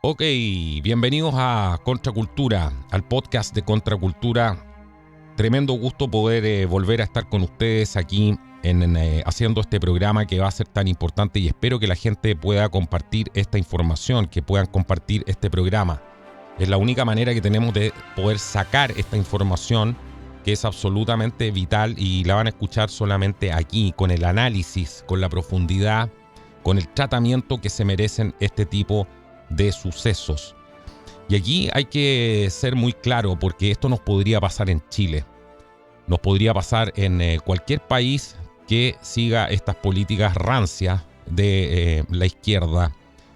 Ok, bienvenidos a Contracultura, al podcast de Contracultura. Tremendo gusto poder volver a estar con ustedes aquí haciendo este programa que va a ser tan importante, y espero que la gente pueda compartir esta información, que puedan compartir este programa. Es la única manera que tenemos de poder sacar esta información, que es absolutamente vital, y la van a escuchar solamente aquí, con el análisis, con la profundidad, con el tratamiento que se merecen este tipo de sucesos. Y aquí hay que ser muy claro, porque esto nos podría pasar en Chile, nos podría pasar en cualquier país que siga estas políticas rancias de la izquierda,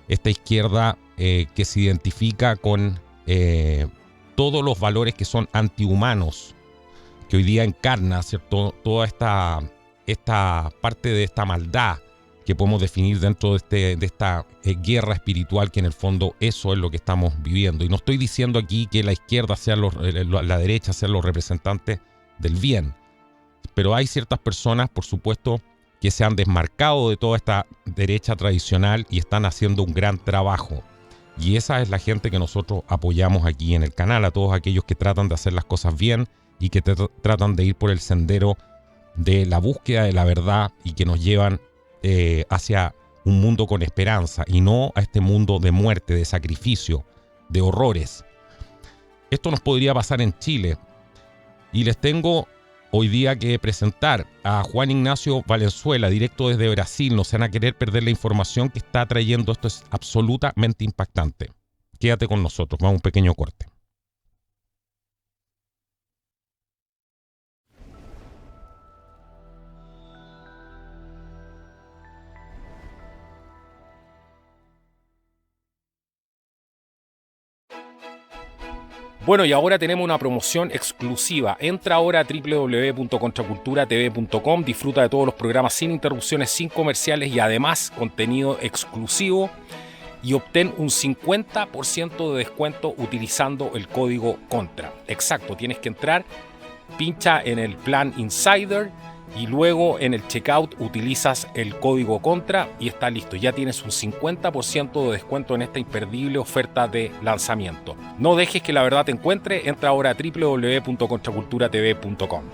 esta izquierda que se identifica con todos los valores que son antihumanos, que hoy día encarna, ¿cierto?, toda esta parte de esta maldad que podemos definir dentro de esta guerra espiritual, que en el fondo eso es lo que estamos viviendo. Y no estoy diciendo aquí que la izquierda sea la derecha sean los representantes del bien, pero hay ciertas personas, por supuesto, que se han desmarcado de toda esta derecha tradicional y están haciendo un gran trabajo. Y esa es la gente que nosotros apoyamos aquí en el canal, a todos aquellos que tratan de hacer las cosas bien y que tratan de ir por el sendero de la búsqueda de la verdad, y que nos llevan hacia un mundo con esperanza, y no a este mundo de muerte, de sacrificio, de horrores. Esto nos podría pasar en Chile, y les tengo hoy día que presentar a Juan Ignacio Valenzuela, directo desde Brasil. No se van a querer perder la información que está trayendo. Esto es absolutamente impactante. Quédate con nosotros, vamos a un pequeño corte. Bueno, y ahora tenemos una promoción exclusiva. Entra ahora a www.contraculturatv.com, disfruta de todos los programas sin interrupciones, sin comerciales y además contenido exclusivo, y obtén un 50% de descuento utilizando el código CONTRA. Exacto, tienes que entrar, pincha en el plan Insider y luego en el checkout utilizas el código CONTRA y está listo. Ya tienes un 50% de descuento en esta imperdible oferta de lanzamiento. No dejes que la verdad te encuentre. Entra ahora a www.contraculturatv.com.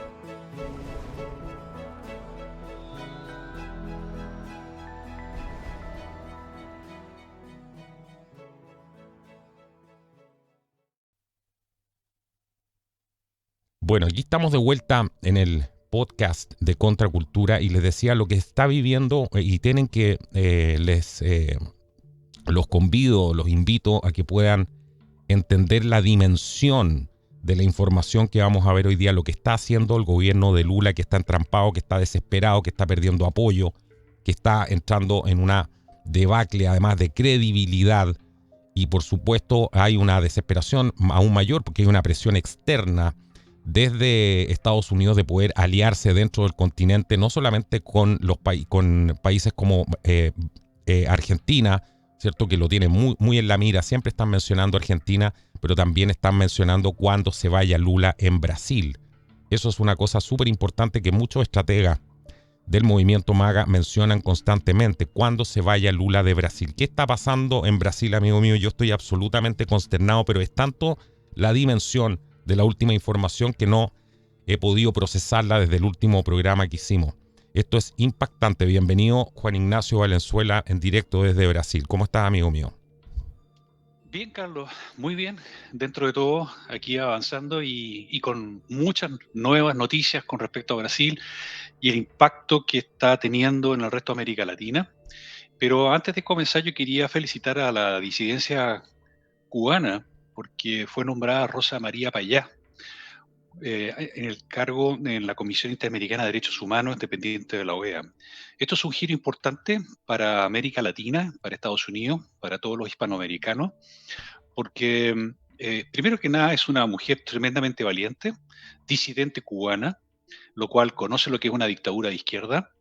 Bueno, aquí estamos de vuelta en el podcast de Contracultura, y les decía lo que está viviendo, y tienen que, los convido, los invito a que puedan entender la dimensión de la información que vamos a ver hoy día, lo que está haciendo el gobierno de Lula, que está entrampado, que está desesperado, que está perdiendo apoyo, que está entrando en una debacle, además de credibilidad. Y por supuesto hay una desesperación aún mayor, porque hay una presión externa desde Estados Unidos de poder aliarse dentro del continente, no solamente con con países como Argentina, ¿cierto?, que lo tienen muy en la mira. Siempre están mencionando Argentina, pero también están mencionando cuando se vaya Lula en Brasil. Eso es una cosa súper importante que muchos estrategas del movimiento MAGA mencionan constantemente: cuando se vaya Lula de Brasil. ¿Qué está pasando en Brasil, amigo mío? Yo estoy absolutamente consternado, pero es tanto la dimensión de la última información que no he podido procesarla desde el último programa que hicimos. Esto es impactante. Bienvenido, Juan Ignacio Valenzuela, en directo desde Brasil. ¿Cómo estás, amigo mío? Bien, Carlos, muy bien. Dentro de todo, aquí avanzando y con muchas nuevas noticias con respecto a Brasil y el impacto que está teniendo en el resto de América Latina. Pero antes de comenzar, yo quería felicitar a la disidencia cubana porque fue nombrada Rosa María Payá en el cargo en la Comisión Interamericana de Derechos Humanos dependiente de la OEA. Esto es un giro importante para América Latina, para Estados Unidos, para todos los hispanoamericanos, porque primero que nada es una mujer tremendamente valiente, disidente cubana, lo cual conoce lo que es una dictadura de izquierda.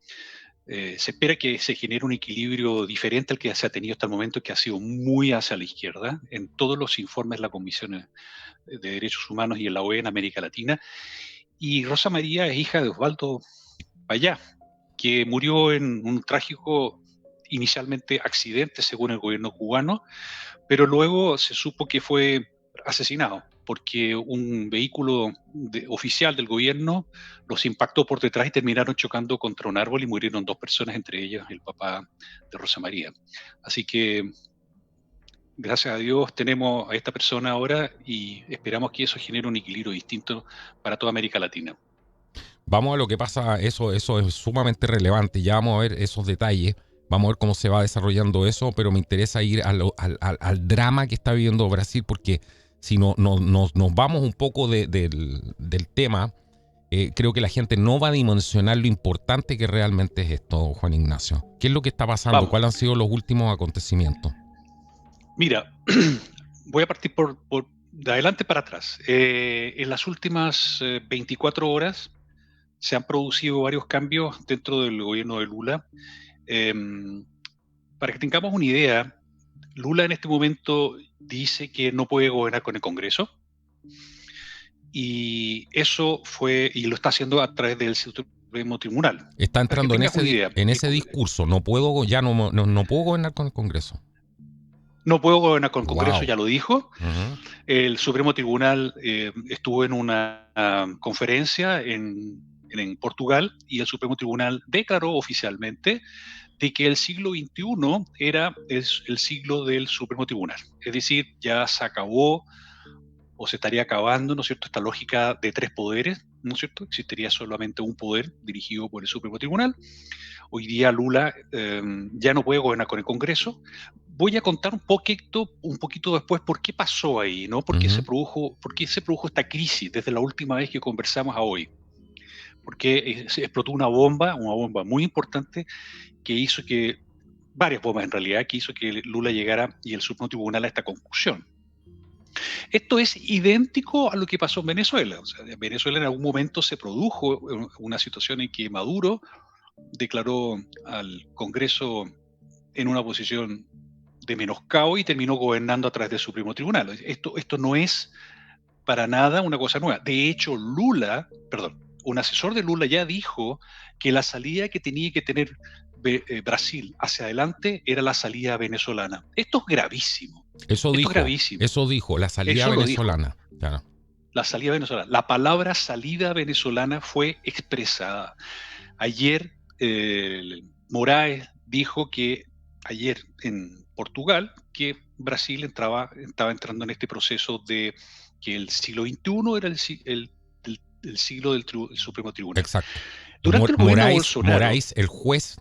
Se espera que se genere un equilibrio diferente al que se ha tenido hasta el momento, que ha sido muy hacia la izquierda en todos los informes de la Comisión de Derechos Humanos y en la OEA en América Latina. Y Rosa María es hija de Osvaldo Payá, que murió en un trágico inicialmente accidente según el gobierno cubano, pero luego se supo que fue asesinado porque un vehículo oficial del gobierno los impactó por detrás y terminaron chocando contra un árbol y murieron 2 personas, entre ellas el papá de Rosa María. Así que, gracias a Dios, tenemos a esta persona ahora y esperamos que eso genere un equilibrio distinto para toda América Latina. Vamos a lo que pasa, eso es sumamente relevante, ya vamos a ver esos detalles, vamos a ver cómo se va desarrollando eso, pero me interesa ir al drama que está viviendo Brasil, porque si nos vamos un poco del tema, creo que la gente no va a dimensionar lo importante que realmente es esto, Juan Ignacio. ¿Qué es lo que está pasando? Vamos. ¿Cuáles han sido los últimos acontecimientos? Mira, voy a partir de adelante para atrás. En las últimas 24 horas se han producido varios cambios dentro del gobierno de Lula. Para que tengamos una idea, Lula en este momento dice que no puede gobernar con el Congreso, y eso y lo está haciendo a través del Supremo Tribunal. Está entrando en ese discurso, no puedo gobernar con el Congreso. No puedo gobernar con el Congreso, Wow. ya lo dijo. El Supremo Tribunal estuvo en una conferencia en Portugal, y el Supremo Tribunal declaró oficialmente de que el siglo XXI es el siglo del Supremo Tribunal. Es decir, ya se acabó o se estaría acabando, ¿no es cierto?, esta lógica de 3 poderes, ¿no es cierto? Existiría solamente un poder dirigido por el Supremo Tribunal. Hoy día Lula ya no puede gobernar con el Congreso. Voy a contar un poquito después por qué pasó ahí, ¿no? ¿Por qué se produjo esta crisis desde la última vez que conversamos a hoy? Porque se explotó una bomba muy importante que hizo que, varias bombas en realidad, que hizo que Lula llegara y el Supremo Tribunal a esta conclusión. Esto es idéntico a lo que pasó en Venezuela. O sea, en Venezuela en algún momento se produjo una situación en que Maduro declaró al Congreso en una posición de menoscabo y terminó gobernando a través del Supremo Tribunal. Esto no es para nada una cosa nueva. De hecho, un asesor de Lula ya dijo que la salida que tenía que tener Brasil hacia adelante era la salida venezolana. Esto es gravísimo. Eso dijo, la salida venezolana. Claro. La salida venezolana. La palabra salida venezolana fue expresada. Ayer Moraes dijo que ayer en Portugal que Brasil estaba entrando en este proceso de que el siglo XXI era el siglo del Supremo Tribunal. Exacto. Durante el gobierno de Bolsonaro, Moraes, el juez,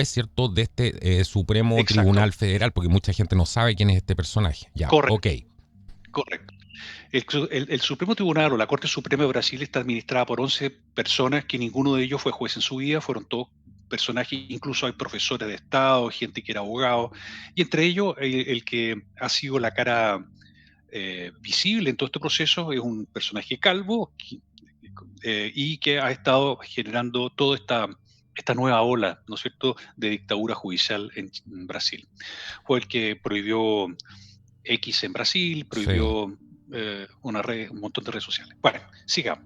¿cierto?, de este Supremo exacto. Tribunal Federal, porque mucha gente no sabe quién es este personaje. Ya, correcto. Okay. Correcto. El Supremo Tribunal o la Corte Suprema de Brasil está administrada por 11 personas que ninguno de ellos fue juez en su vida, fueron todos personajes, incluso hay profesores de Estado, gente que era abogado, y entre ellos el que ha sido la cara visible en todo este proceso es un personaje calvo y que ha estado generando toda esta nueva ola, ¿no es cierto?, de dictadura judicial en Brasil. Fue el que prohibió X en Brasil, prohibió un montón de redes sociales. Bueno, sigamos.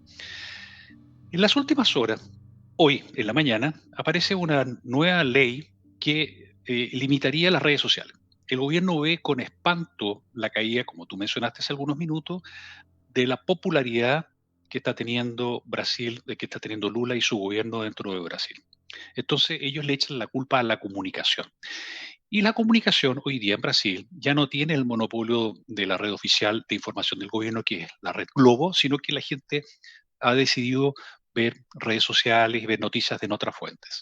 En las últimas horas, hoy en la mañana, aparece una nueva ley que limitaría las redes sociales. El gobierno ve con espanto la caída, como tú mencionaste hace algunos minutos, de la popularidad que está teniendo Brasil, que está teniendo Lula y su gobierno dentro de Brasil. Entonces ellos le echan la culpa a la comunicación. Y la comunicación hoy día en Brasil ya no tiene el monopolio de la red oficial de información del gobierno, que es la red Globo, sino que la gente ha decidido ver redes sociales y ver noticias de otras fuentes.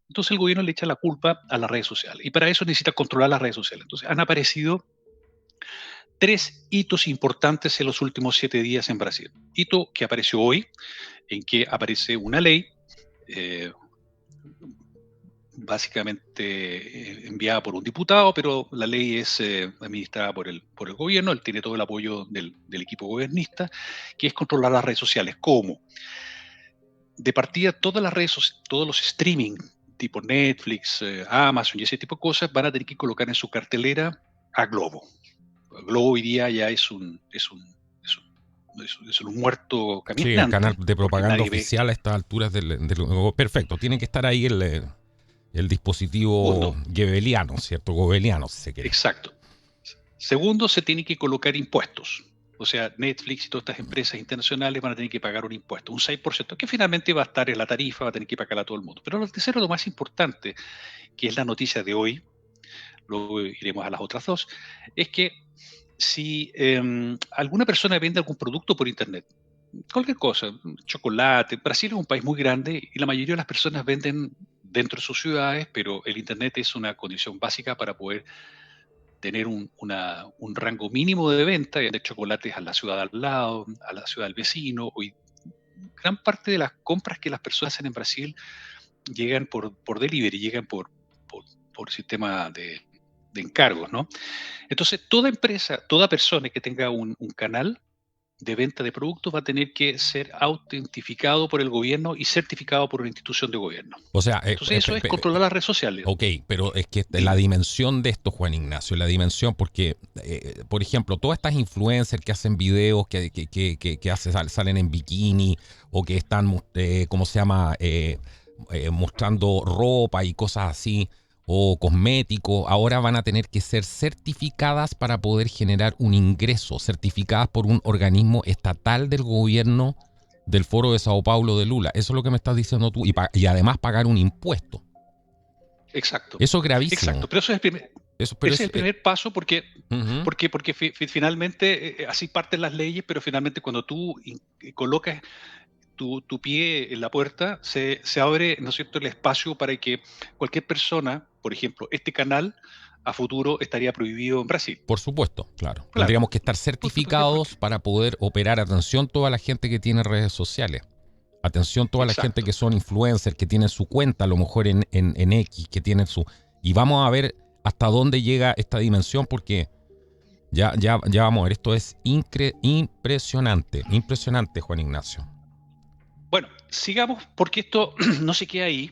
Entonces el gobierno le echa la culpa a las redes sociales y para eso necesita controlar las redes sociales. Entonces han aparecido 3 hitos importantes en los últimos 7 días en Brasil. Hito que apareció hoy, en que aparece una ley básicamente enviada por un diputado, pero la ley es administrada por el gobierno, él tiene todo el apoyo del equipo gobernista, que es controlar las redes sociales. ¿Cómo? De partida, todas las redes, todos los streaming, tipo Netflix, Amazon y ese tipo de cosas, van a tener que colocar en su cartelera a Globo. Globo hoy día ya es un muerto caminante. Sí, el canal de propaganda oficial a estas alturas del perfecto, tiene que estar ahí El dispositivo Segundo, gebeliano, ¿cierto? Gobeliano, si se quiere. exacto. Segundo, se tienen que colocar impuestos. O sea, Netflix y todas estas empresas internacionales van a tener que pagar un impuesto, un 6%, que finalmente va a estar en la tarifa, va a tener que pagar a todo el mundo. Pero lo tercero, lo más importante, que es la noticia de hoy, luego iremos a las otras dos, es que si alguna persona vende algún producto por Internet, cualquier cosa, chocolate, Brasil es un país muy grande y la mayoría de las personas venden dentro de sus ciudades, pero el Internet es una condición básica para poder tener un rango mínimo de venta, de chocolates a la ciudad al lado, a la ciudad del vecino. Hoy, gran parte de las compras que las personas hacen en Brasil llegan por delivery, llegan por, por sistema de encargos, ¿no? Entonces, toda empresa, toda persona que tenga un canal de venta de productos va a tener que ser autentificado por el gobierno y certificado por una institución de gobierno. O sea, Entonces, eso es controlar las redes sociales. ok, pero es que la Dime. dimensión de esto, Juan Ignacio, la dimensión, porque, por ejemplo, todas estas influencers que hacen videos salen en bikini o que están, ¿cómo se llama?, mostrando ropa y cosas así, o cosméticos, ahora van a tener que ser certificadas para poder generar un ingreso, certificadas por un organismo estatal del gobierno del Foro de Sao Paulo de Lula. Eso es lo que me estás diciendo tú, y además pagar un impuesto. Exacto, Eso es gravísimo. exacto. Pero eso es Eso, pero ese es es, el primer paso porque, ujú. porque, porque finalmente así parten las leyes, pero finalmente cuando tú colocas tu pie en la puerta, se abre, ¿no es cierto?, el espacio para que cualquier persona, por ejemplo, este canal a futuro estaría prohibido en Brasil. Por supuesto, claro. Claro. Tendríamos que estar Porque, certificados para poder operar. Atención toda la gente que tiene redes sociales. Atención toda la gente exacto. que son influencers, que tienen su cuenta a lo mejor en X, que tienen su... Y vamos a ver hasta dónde llega esta dimensión porque ya vamos a ver. Esto es impresionante, impresionante, Juan Ignacio. Bueno, sigamos porque esto no se queda ahí,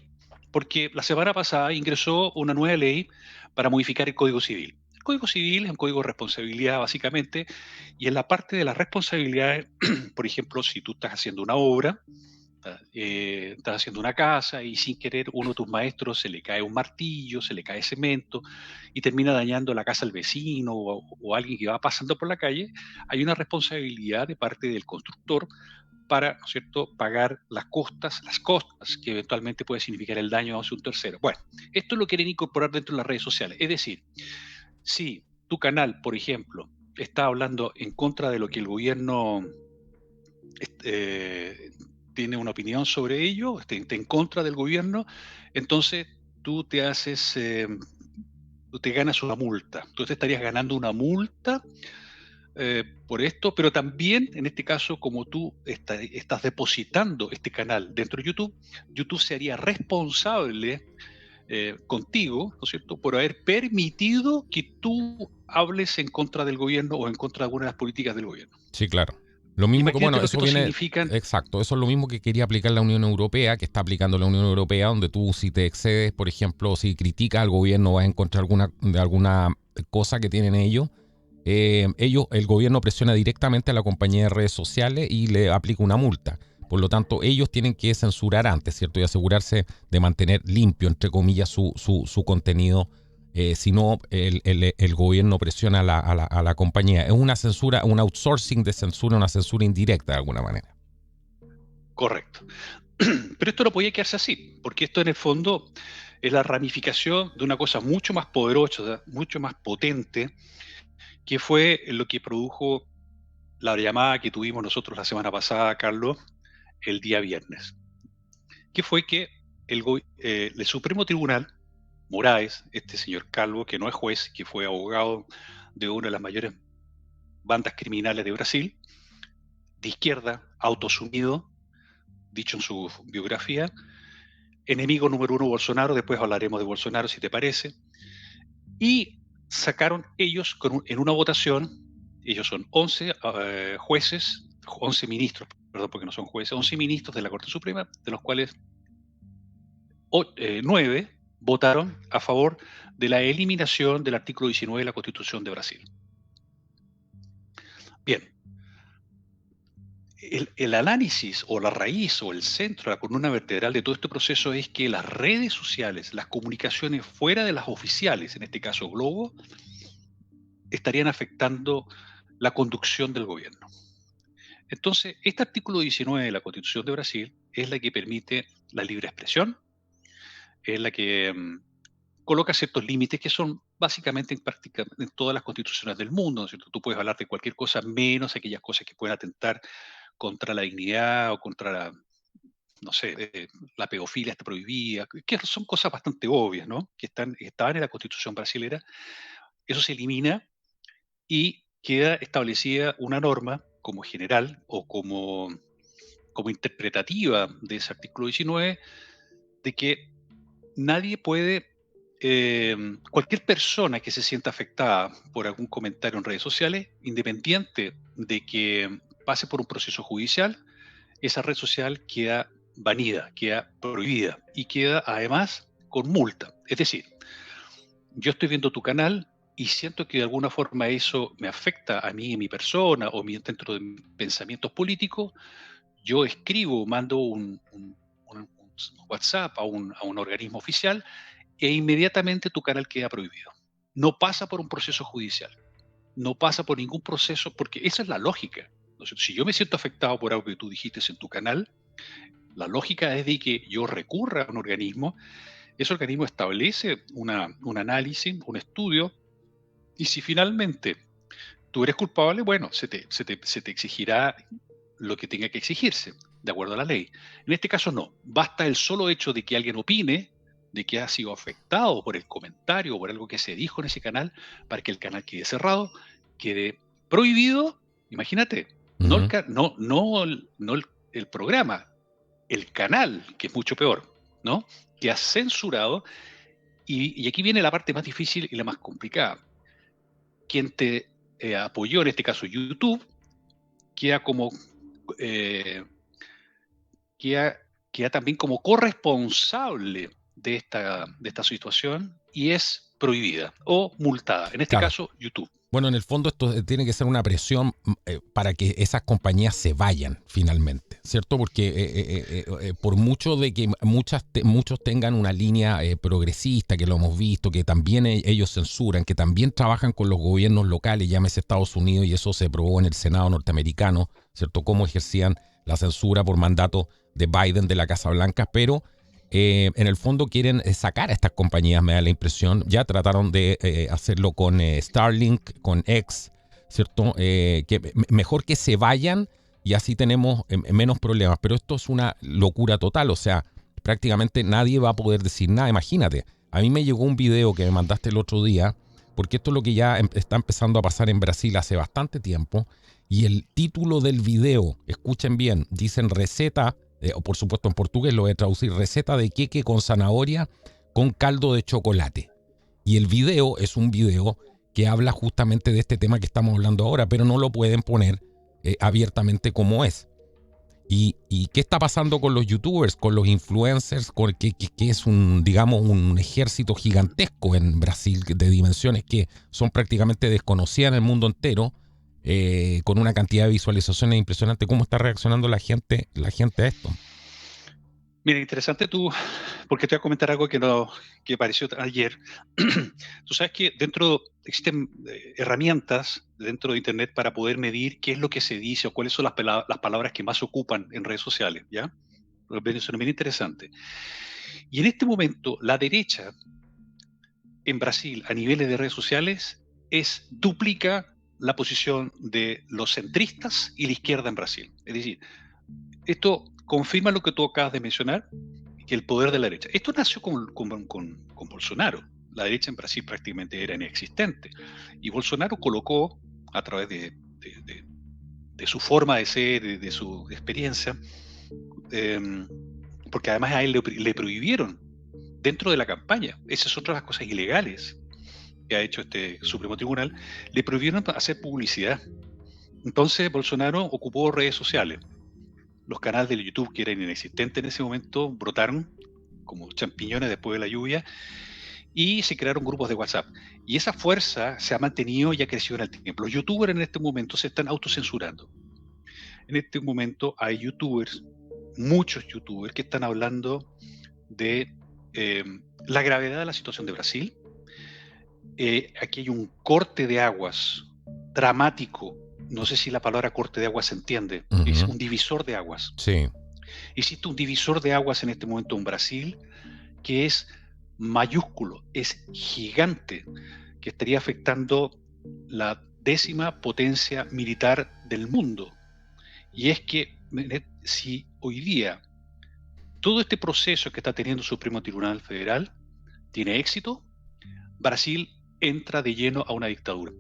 porque la semana pasada ingresó una nueva ley para modificar el Código Civil. El Código Civil es un código de responsabilidad, básicamente, y en la parte de las responsabilidades, por ejemplo, si tú estás haciendo una obra, estás haciendo una casa y sin querer uno de tus maestros se le cae un martillo, se le cae cemento y termina dañando la casa al vecino o alguien que va pasando por la calle, hay una responsabilidad de parte del constructor para, ¿no es cierto?, pagar las costas que eventualmente puede significar el daño hacia un tercero. Bueno, esto lo quieren incorporar dentro de las redes sociales. Es decir, si tu canal, por ejemplo, está hablando en contra de lo que el gobierno eh, tiene una opinión sobre ello, está en contra del gobierno, entonces tú te haces, tú te ganas una multa. Tú te estarías ganando una multa por esto, pero también en este caso, como tú estás depositando este canal dentro de YouTube, YouTube se haría responsable contigo, ¿no es cierto?, por haber permitido que tú hables en contra del gobierno o en contra de alguna de las políticas del gobierno. Sí, claro. Lo mismo que, Imagínate bueno, lo que eso esto viene, significa. exacto, eso es lo mismo que quería aplicar la Unión Europea, que está aplicando la Unión Europea, donde tú si te excedes, por ejemplo, si criticas al gobierno, vas a encontrar alguna cosa que tienen ellos, el gobierno presiona directamente a la compañía de redes sociales y le aplica una multa. Por lo tanto, ellos tienen que censurar antes, ¿cierto? Y asegurarse de mantener limpio, entre comillas, su contenido. Si no, el gobierno presiona a la compañía. Es una censura, un outsourcing de censura, una censura indirecta de alguna manera. Correcto. Pero esto no podía quedarse así, porque esto en el fondo es la ramificación de una cosa mucho más poderosa, mucho más potente, que fue lo que produjo la llamada que tuvimos nosotros la semana pasada, Carlos, el día viernes, que fue que el Supremo Tribunal, Moraes, este señor Calvo, que no es juez, que fue abogado de una de las mayores bandas criminales de Brasil, de izquierda, autosumido, dicho en su biografía, enemigo número uno Bolsonaro, después hablaremos de Bolsonaro si te parece, y sacaron ellos en una votación, ellos son 11 jueces, 11 ministros, perdón, porque no son jueces, 11 ministros de la Corte Suprema, de los cuales 9 votaron a favor de la eliminación del artículo 19 de la Constitución de Brasil. Bien, el análisis o la raíz o el centro, la columna vertebral de todo este proceso es que las redes sociales, las comunicaciones fuera de las oficiales, en este caso Globo, estarían afectando la conducción del gobierno. Entonces, este artículo 19 de la Constitución de Brasil es la que permite la libre expresión, es la que coloca ciertos límites que son básicamente en todas las constituciones del mundo, ¿no es cierto? Tú puedes hablar de cualquier cosa menos aquellas cosas que pueden atentar contra la dignidad o contra la, no sé, la pedofilia está prohibida, que son cosas bastante obvias, ¿no? Que estaban en la constitución brasilera. Eso se elimina y queda establecida una norma como general o como interpretativa de ese artículo 19, de que nadie puede, cualquier persona que se sienta afectada por algún comentario en redes sociales, independiente de que pase por un proceso judicial, esa red social queda banida, queda prohibida y queda además con multa. Es decir, yo estoy viendo tu canal y siento que de alguna forma eso me afecta a mí, mi persona o dentro de mis pensamientos políticos, yo escribo, mando un WhatsApp a un organismo oficial e inmediatamente tu canal queda prohibido. No pasa por un proceso judicial, no pasa por ningún proceso, porque esa es la lógica. Entonces, si yo me siento afectado por algo que tú dijiste en tu canal, la lógica es de que yo recurra a un organismo, ese organismo establece un análisis, un estudio, y si finalmente tú eres culpable, bueno, se te exigirá lo que tenga que exigirse, de acuerdo a la ley. En este caso no, basta el solo hecho de que alguien opine, de que ha sido afectado por el comentario o por algo que se dijo en ese canal, para que el canal quede cerrado, quede prohibido. Imagínate, no el, Ujú. no, no, no el programa, el canal, que es mucho peor, ¿no? Que ha censurado, y aquí viene la parte más difícil y la más complicada. Quien te apoyó, en este caso YouTube, queda como eh, queda, queda también como corresponsable de esta situación y es prohibida o multada. En este Claro. caso, YouTube. Bueno, en el fondo esto tiene que ser una presión para que esas compañías se vayan finalmente, ¿cierto? Porque por mucho de que muchos tengan una línea progresista, que lo hemos visto, que también ellos censuran, que también trabajan con los gobiernos locales, llámese Estados Unidos, y eso se probó en el Senado norteamericano, ¿cierto? Cómo ejercían la censura por mandato de Biden de la Casa Blanca, pero en el fondo quieren sacar a estas compañías, me da la impresión. Ya trataron de hacerlo con Starlink, con X, ¿cierto? Mejor que se vayan y así tenemos menos problemas. Pero esto es una locura total, o sea, prácticamente nadie va a poder decir nada. Imagínate, a mí me llegó un video que me mandaste el otro día, porque esto es lo que ya está empezando a pasar en Brasil hace bastante tiempo, y el título del video, escuchen bien, dicen receta, o por supuesto en portugués lo voy a traducir, receta de queque con zanahoria con caldo de chocolate. Y el video es un video que habla justamente de este tema que estamos hablando ahora, pero no lo pueden poner abiertamente como es. ¿Y qué está pasando con los youtubers, con los influencers, que es digamos, un ejército gigantesco en Brasil de dimensiones que son prácticamente desconocidas en el mundo entero, con una cantidad de visualizaciones impresionante? ¿Cómo está reaccionando la gente a esto? Mira, interesante tú, porque te voy a comentar algo que apareció ayer. Tú sabes que existen herramientas dentro de Internet para poder medir qué es lo que se dice o cuáles son las palabras que más se ocupan en redes sociales, ¿ya? Eso es bien interesante. Y en este momento, la derecha en Brasil a niveles de redes sociales duplica la posición de los centristas y la izquierda en Brasil. Es decir, esto confirma lo que tú acabas de mencionar, que el poder de la derecha. Esto nació con Bolsonaro. La derecha en Brasil prácticamente era inexistente. Y Bolsonaro colocó, a través de su forma de ser, de su experiencia, eh, porque además a él le prohibieron dentro de la campaña, esas son otras las cosas ilegales que ha hecho este Supremo Tribunal, le prohibieron hacer publicidad. Entonces Bolsonaro ocupó redes sociales. Los canales de YouTube, que eran inexistentes en ese momento, brotaron como champiñones después de la lluvia y se crearon grupos de WhatsApp. Y esa fuerza se ha mantenido y ha crecido en el tiempo. Los youtubers en este momento se están autocensurando. En este momento hay youtubers, muchos youtubers, que están hablando de la gravedad de la situación de Brasil. Aquí hay un corte de aguas dramático. No sé si la palabra corte de aguas se entiende. Es un divisor de aguas. Sí. Existe un divisor de aguas en este momento en Brasil que es mayúsculo, es gigante, que estaría afectando la 10ª potencia militar del mundo. Y es que si hoy día todo este proceso que está teniendo el Supremo Tribunal Federal tiene éxito, Brasil entra de lleno a una dictadura.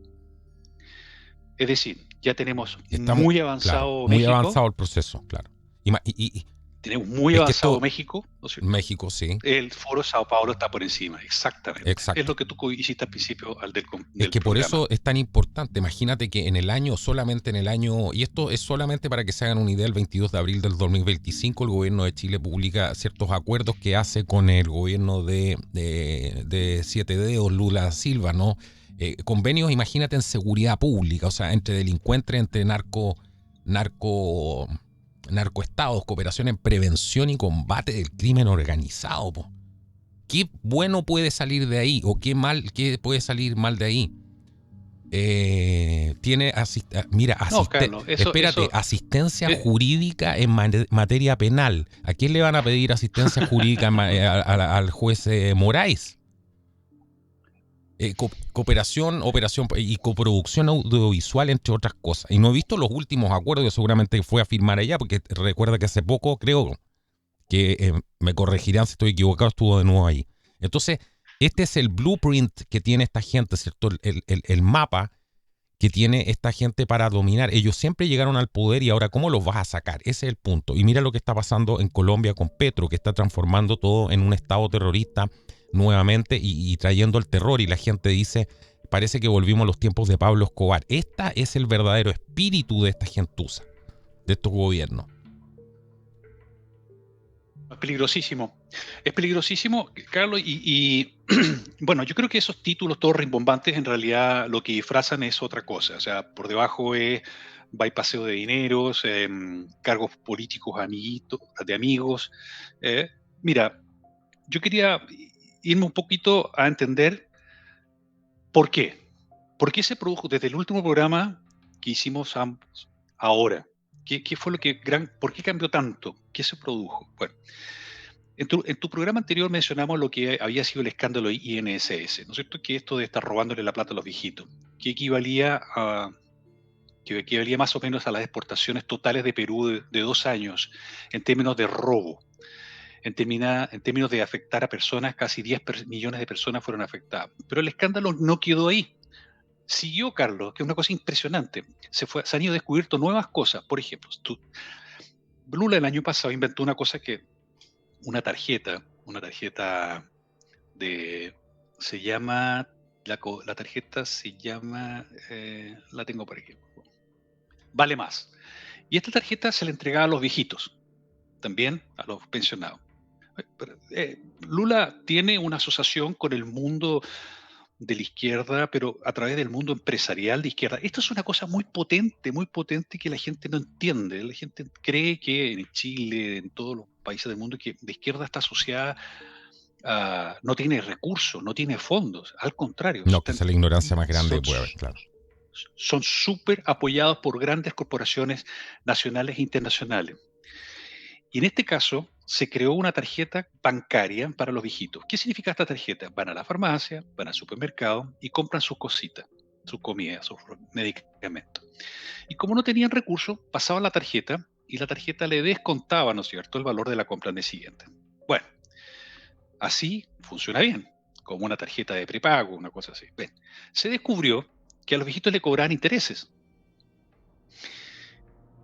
Es decir, ya tenemos muy avanzado muy México. avanzado el proceso, claro. Tenemos muy es avanzado México, ¿no es cierto? México, sí. El Foro Sao Paulo está por encima, exactamente. Exacto. Es lo que tú hiciste al principio del es que programa. por eso es tan importante. Imagínate que solamente en el año, y esto es solamente para que se hagan una idea, el 22 de abril del 2025 el gobierno de Chile publica ciertos acuerdos que hace con el gobierno de Siete Dedos, Lula Silva, ¿no? Convenios, imagínate, en seguridad pública, o sea, entre delincuentes, entre narcoestados, cooperación en prevención y combate del crimen organizado, po. ¿Qué bueno puede salir de ahí? ¿O qué puede salir mal de ahí? Tiene asistencia jurídica en materia penal. ¿A quién le van a pedir asistencia jurídica al juez Moraes? Cooperación, operación y coproducción audiovisual, entre otras cosas. Y no he visto los últimos acuerdos, seguramente fue a firmar allá, porque recuerda que hace poco, creo que me corregirán si estoy equivocado, estuvo de nuevo ahí. Entonces, este es el blueprint que tiene esta gente, ¿cierto? El mapa que tiene esta gente para dominar. Ellos siempre llegaron al poder y ahora, ¿cómo los vas a sacar? Ese es el punto. Y mira lo que está pasando en Colombia con Petro, que está transformando todo en un estado terrorista nuevamente y trayendo el terror. Y la gente dice, parece que volvimos a los tiempos de Pablo Escobar. Este es el verdadero espíritu de esta gentuza, de estos gobiernos. Es peligrosísimo, Carlos, y bueno, yo creo que esos títulos todos rimbombantes en realidad lo que disfrazan es otra cosa. O sea, por debajo es bypasseo de dineros, cargos políticos de amigos. Mira, yo quería irme un poquito a entender por qué. ¿Por qué se produjo desde el último programa que hicimos ambos ahora? ¿Qué fue por qué cambió tanto? ¿Qué se produjo? Bueno, en tu programa anterior mencionamos lo que había sido el escándalo INSS, ¿no es cierto? Que esto de estar robándole la plata a los viejitos, que equivalía más o menos a las exportaciones totales de Perú de 2 años en términos de robo. En términos de afectar a personas, casi 10 millones de personas fueron afectadas. Pero el escándalo no quedó ahí. Siguió, Carlos, que es una cosa impresionante. Se han ido descubierto nuevas cosas. Por ejemplo, Lula el año pasado inventó una tarjeta se llama, la tarjeta se llama, la tengo por aquí, Vale Más. Y esta tarjeta se le entregaba a los viejitos, también a los pensionados. Lula tiene una asociación con el mundo de la izquierda, pero a través del mundo empresarial de izquierda. Esto es una cosa muy potente que la gente no entiende. La gente cree que en Chile, en todos los países del mundo, que la izquierda está asociada no tiene recursos, no tiene fondos. Al contrario. No, que es la ignorancia más grande que puede haber, claro. Son súper apoyados por grandes corporaciones nacionales e internacionales. Y en este caso, se creó una tarjeta bancaria para los viejitos. ¿Qué significa esta tarjeta? Van a la farmacia, van al supermercado y compran sus cositas, sus comidas, sus medicamentos. Y como no tenían recursos, pasaban la tarjeta y la tarjeta le descontaba, ¿no es cierto?, el valor de la compra al mes siguiente. Bueno, así funciona bien, como una tarjeta de prepago, una cosa así. Bien, se descubrió que a los viejitos le cobraban intereses.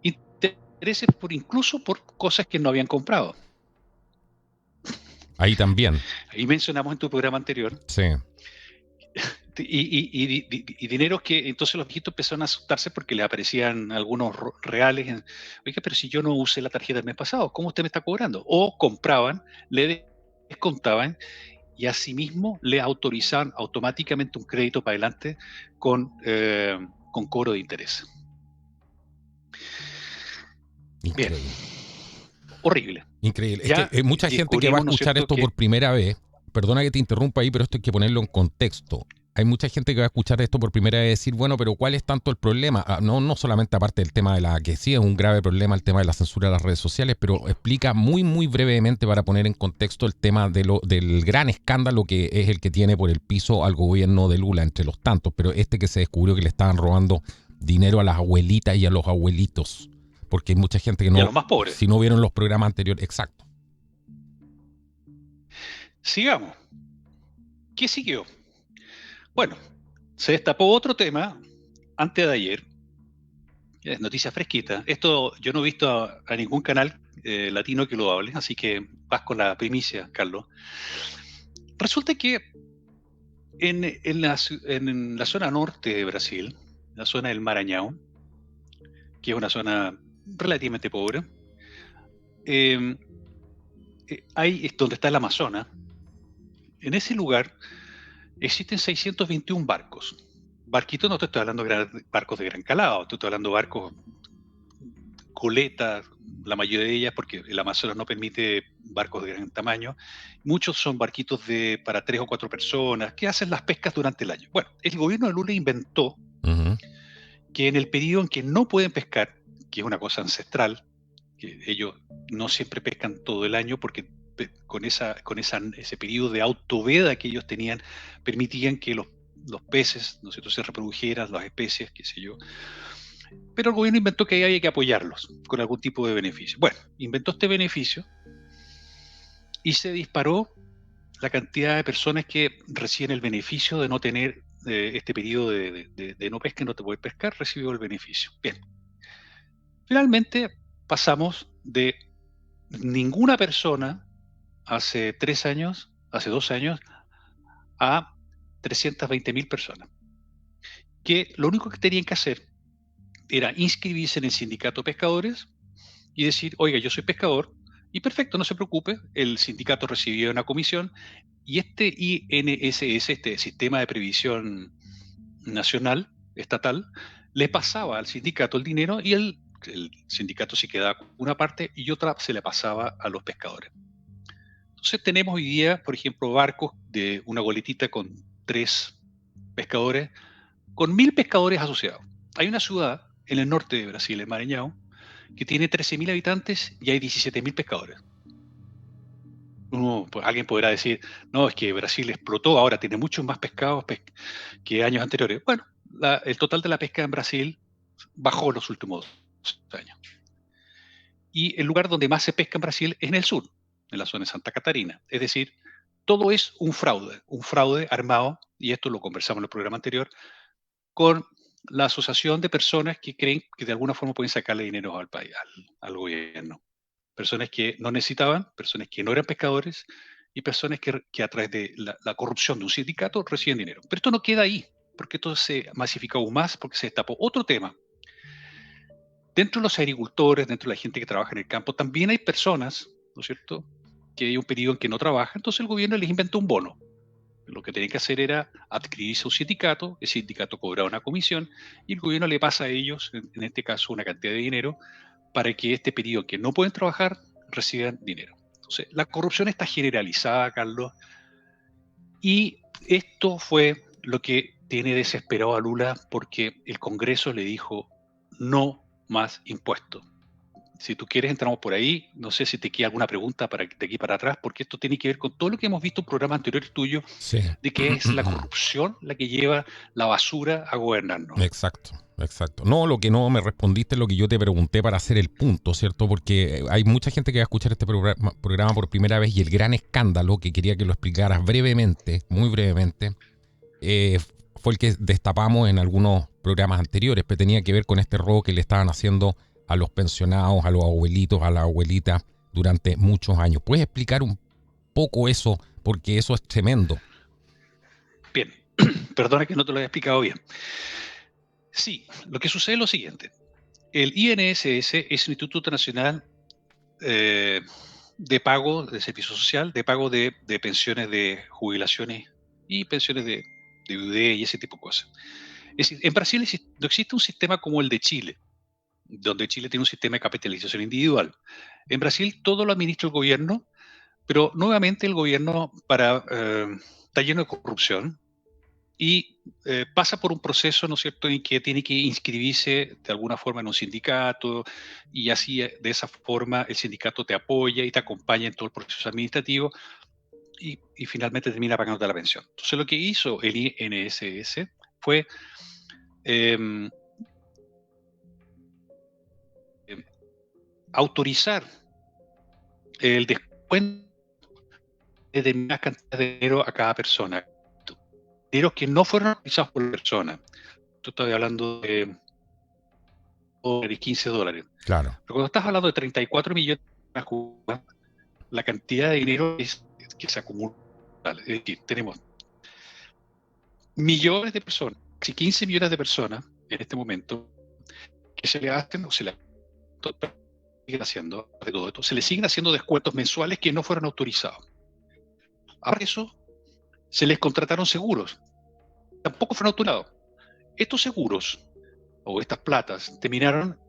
Intereses incluso por cosas que no habían comprado. Ahí también. Ahí mencionamos en tu programa anterior. Sí. Y dineros que entonces los viejitos empezaron a asustarse porque les aparecían algunos reales. Oiga, pero si yo no usé la tarjeta el mes pasado, ¿cómo usted me está cobrando? O compraban, le descontaban y asimismo le autorizaban automáticamente un crédito para adelante con cobro de interés. Bien, Increíble. horrible. Increíble. Es Ya que mucha gente que va a descubrimos, ¿no es escuchar cierto?, esto que por primera vez, perdona que te interrumpa ahí, pero esto hay que ponerlo en contexto. Hay mucha gente que va a escuchar esto por primera vez y decir, bueno, pero ¿cuál es tanto el problema? No solamente aparte del tema de la que sí es un grave problema, el tema de la censura de las redes sociales, pero explica muy, muy brevemente para poner en contexto el tema del gran escándalo que es el que tiene por el piso al gobierno de Lula, entre los tantos, pero este que se descubrió que le estaban robando dinero a las abuelitas y a los abuelitos. Porque hay mucha gente que y a no, los más pobres. si no vieron los programas anteriores, exacto. Sigamos. ¿Qué siguió? Bueno, se destapó otro tema antes de ayer. Es noticia fresquita. Esto yo no he visto a ningún canal latino que lo hable, así que vas con la primicia, Carlos. Resulta que en la zona norte de Brasil, la zona del Maranhão, que es una zona relativamente pobre, eh, ahí es donde está el Amazonas. En ese lugar existen 621 barcos. Barquitos, no te estoy hablando de barcos de gran calado, te estoy hablando de barcos coletas, la mayoría de ellas, porque el Amazonas no permite barcos de gran tamaño. Muchos son barquitos para 3 o 4 personas que hacen las pescas durante el año. Bueno, el gobierno de Lula inventó Ujú. que en el periodo en que no pueden pescar, que es una cosa ancestral, que ellos no siempre pescan todo el año porque ese periodo de autoveda que ellos tenían permitían que los peces, ¿no es cierto?, se reprodujeran, las especies, qué sé yo. Pero el gobierno inventó que había que apoyarlos con algún tipo de beneficio. Bueno, inventó este beneficio y se disparó la cantidad de personas que reciben el beneficio de no tener este periodo de no pesca y no te puedes pescar, recibió el beneficio. Bien, finalmente pasamos de ninguna persona hace 3 años, hace 2 años, a 320.000 personas, que lo único que tenían que hacer era inscribirse en el sindicato de pescadores y decir, oiga, yo soy pescador, y perfecto, no se preocupe, el sindicato recibió una comisión y este INSS, este sistema de previsión nacional, estatal, le pasaba al sindicato el dinero y el sindicato se quedaba con una parte y otra se le pasaba a los pescadores. Entonces tenemos hoy día, por ejemplo, barcos de una goletita con 3 pescadores, con 1.000 pescadores asociados. Hay una ciudad en el norte de Brasil, en Maranhão, que tiene 13.000 habitantes y hay 17.000 pescadores. Alguien podrá decir, no, es que Brasil explotó, ahora tiene muchos más pescados que años anteriores. Bueno, el total de la pesca en Brasil bajó en los últimos años. Y el lugar donde más se pesca en Brasil es en el sur, en la zona de Santa Catarina. Es decir, todo es un fraude armado, y esto lo conversamos en el programa anterior, con la asociación de personas que creen que de alguna forma pueden sacarle dinero al país, al gobierno. Personas que no necesitaban, personas que no eran pescadores y personas que a través de la corrupción de un sindicato reciben dinero. Pero esto no queda ahí, porque esto se masificó aún más, porque se destapó otro tema. Dentro de los agricultores, dentro de la gente que trabaja en el campo, también hay personas, ¿no es cierto?, que hay un periodo en que no trabajan, entonces el gobierno les inventó un bono. Lo que tenían que hacer era adquirirse un sindicato, el sindicato cobraba una comisión y el gobierno le pasa a ellos, en este caso, una cantidad de dinero para que este periodo en que no pueden trabajar reciban dinero. Entonces, la corrupción está generalizada, Carlos, y esto fue lo que tiene desesperado a Lula porque el Congreso le dijo no más impuestos. Si tú quieres, entramos por ahí. No sé si te queda alguna pregunta de aquí para atrás, porque esto tiene que ver con todo lo que hemos visto en programas anteriores tuyos, Sí. de que es la corrupción la que lleva la basura a gobernarnos. Exacto, exacto. No, lo que no me respondiste es lo que yo te pregunté para hacer el punto, ¿cierto? Porque hay mucha gente que va a escuchar este programa por primera vez y el gran escándalo que quería que lo explicaras brevemente, muy brevemente, fue el que destapamos en algunos programas anteriores, pero tenía que ver con este robo que le estaban haciendo a los pensionados, a los abuelitos, a la abuelita durante muchos años. ¿Puedes explicar un poco eso? Porque eso es tremendo. Bien, perdona que no te lo haya explicado bien. Sí, lo que sucede es lo siguiente. El INSS es el Instituto Nacional de Pago de Servicio Social, de pago de pensiones de jubilaciones y pensiones de viudez y ese tipo de cosas. Es decir, en Brasil no existe un sistema como el de Chile, donde Chile tiene un sistema de capitalización individual. En Brasil todo lo administra el gobierno, pero nuevamente el gobierno está lleno de corrupción y pasa por un proceso, ¿no es cierto?, en que tiene que inscribirse de alguna forma en un sindicato y así de esa forma el sindicato te apoya y te acompaña en todo el proceso administrativo y finalmente termina pagándote la pensión. Entonces lo que hizo el INSS fue em, autorizar el descuento de determinadas cantidades de dinero a cada persona. Dineros que no fueron autorizados por la persona. Tú estás hablando de dólares, $15. Claro. Pero cuando estás hablando de 34 millones de Cuba, la cantidad de dinero es que se acumula. Es decir, tenemos millones de personas, casi 15 millones de personas en este momento, que se le hacen o se le siguen haciendo, de todo esto, se le siguen haciendo descuentos mensuales que no fueron autorizados. Ahora eso, se les contrataron seguros, tampoco fueron autorizados. Estos seguros o estas platas terminaron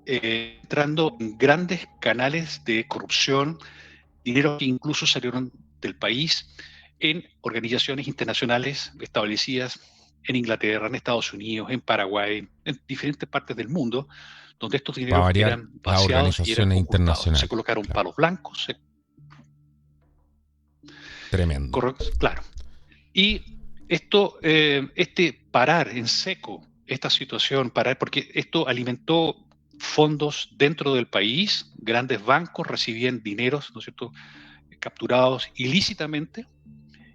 entrando en grandes canales de corrupción, dinero que incluso salieron del país en organizaciones internacionales establecidas en Inglaterra, en Estados Unidos, en Paraguay, en diferentes partes del mundo, donde estos Para dineros variar, eran las vaciados y eran organizaciones ocultados. Se internacionales. colocaron Claro. palos blancos. Tremendo. Claro. Y esto, parar en seco esta situación, porque esto alimentó fondos dentro del país, grandes bancos recibían dineros, ¿no es cierto?, capturados ilícitamente,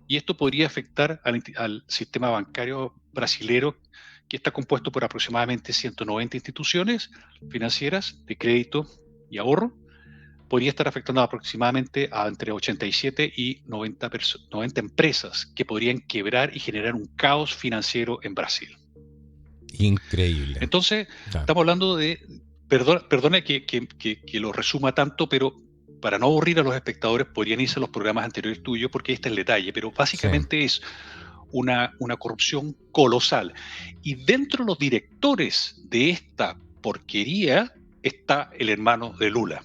y esto podría afectar al sistema bancario brasilero, que está compuesto por aproximadamente 190 instituciones financieras de crédito y ahorro. Podría estar afectando aproximadamente a entre 87 y 90 empresas que podrían quebrar y generar un caos financiero en Brasil. Increíble. Entonces, estamos hablando de, perdona que lo resuma tanto, pero para no aburrir a los espectadores, podrían irse a los programas anteriores tuyos, porque este es el detalle, pero básicamente es una corrupción colosal. Y dentro de los directores de esta porquería está el hermano de Lula.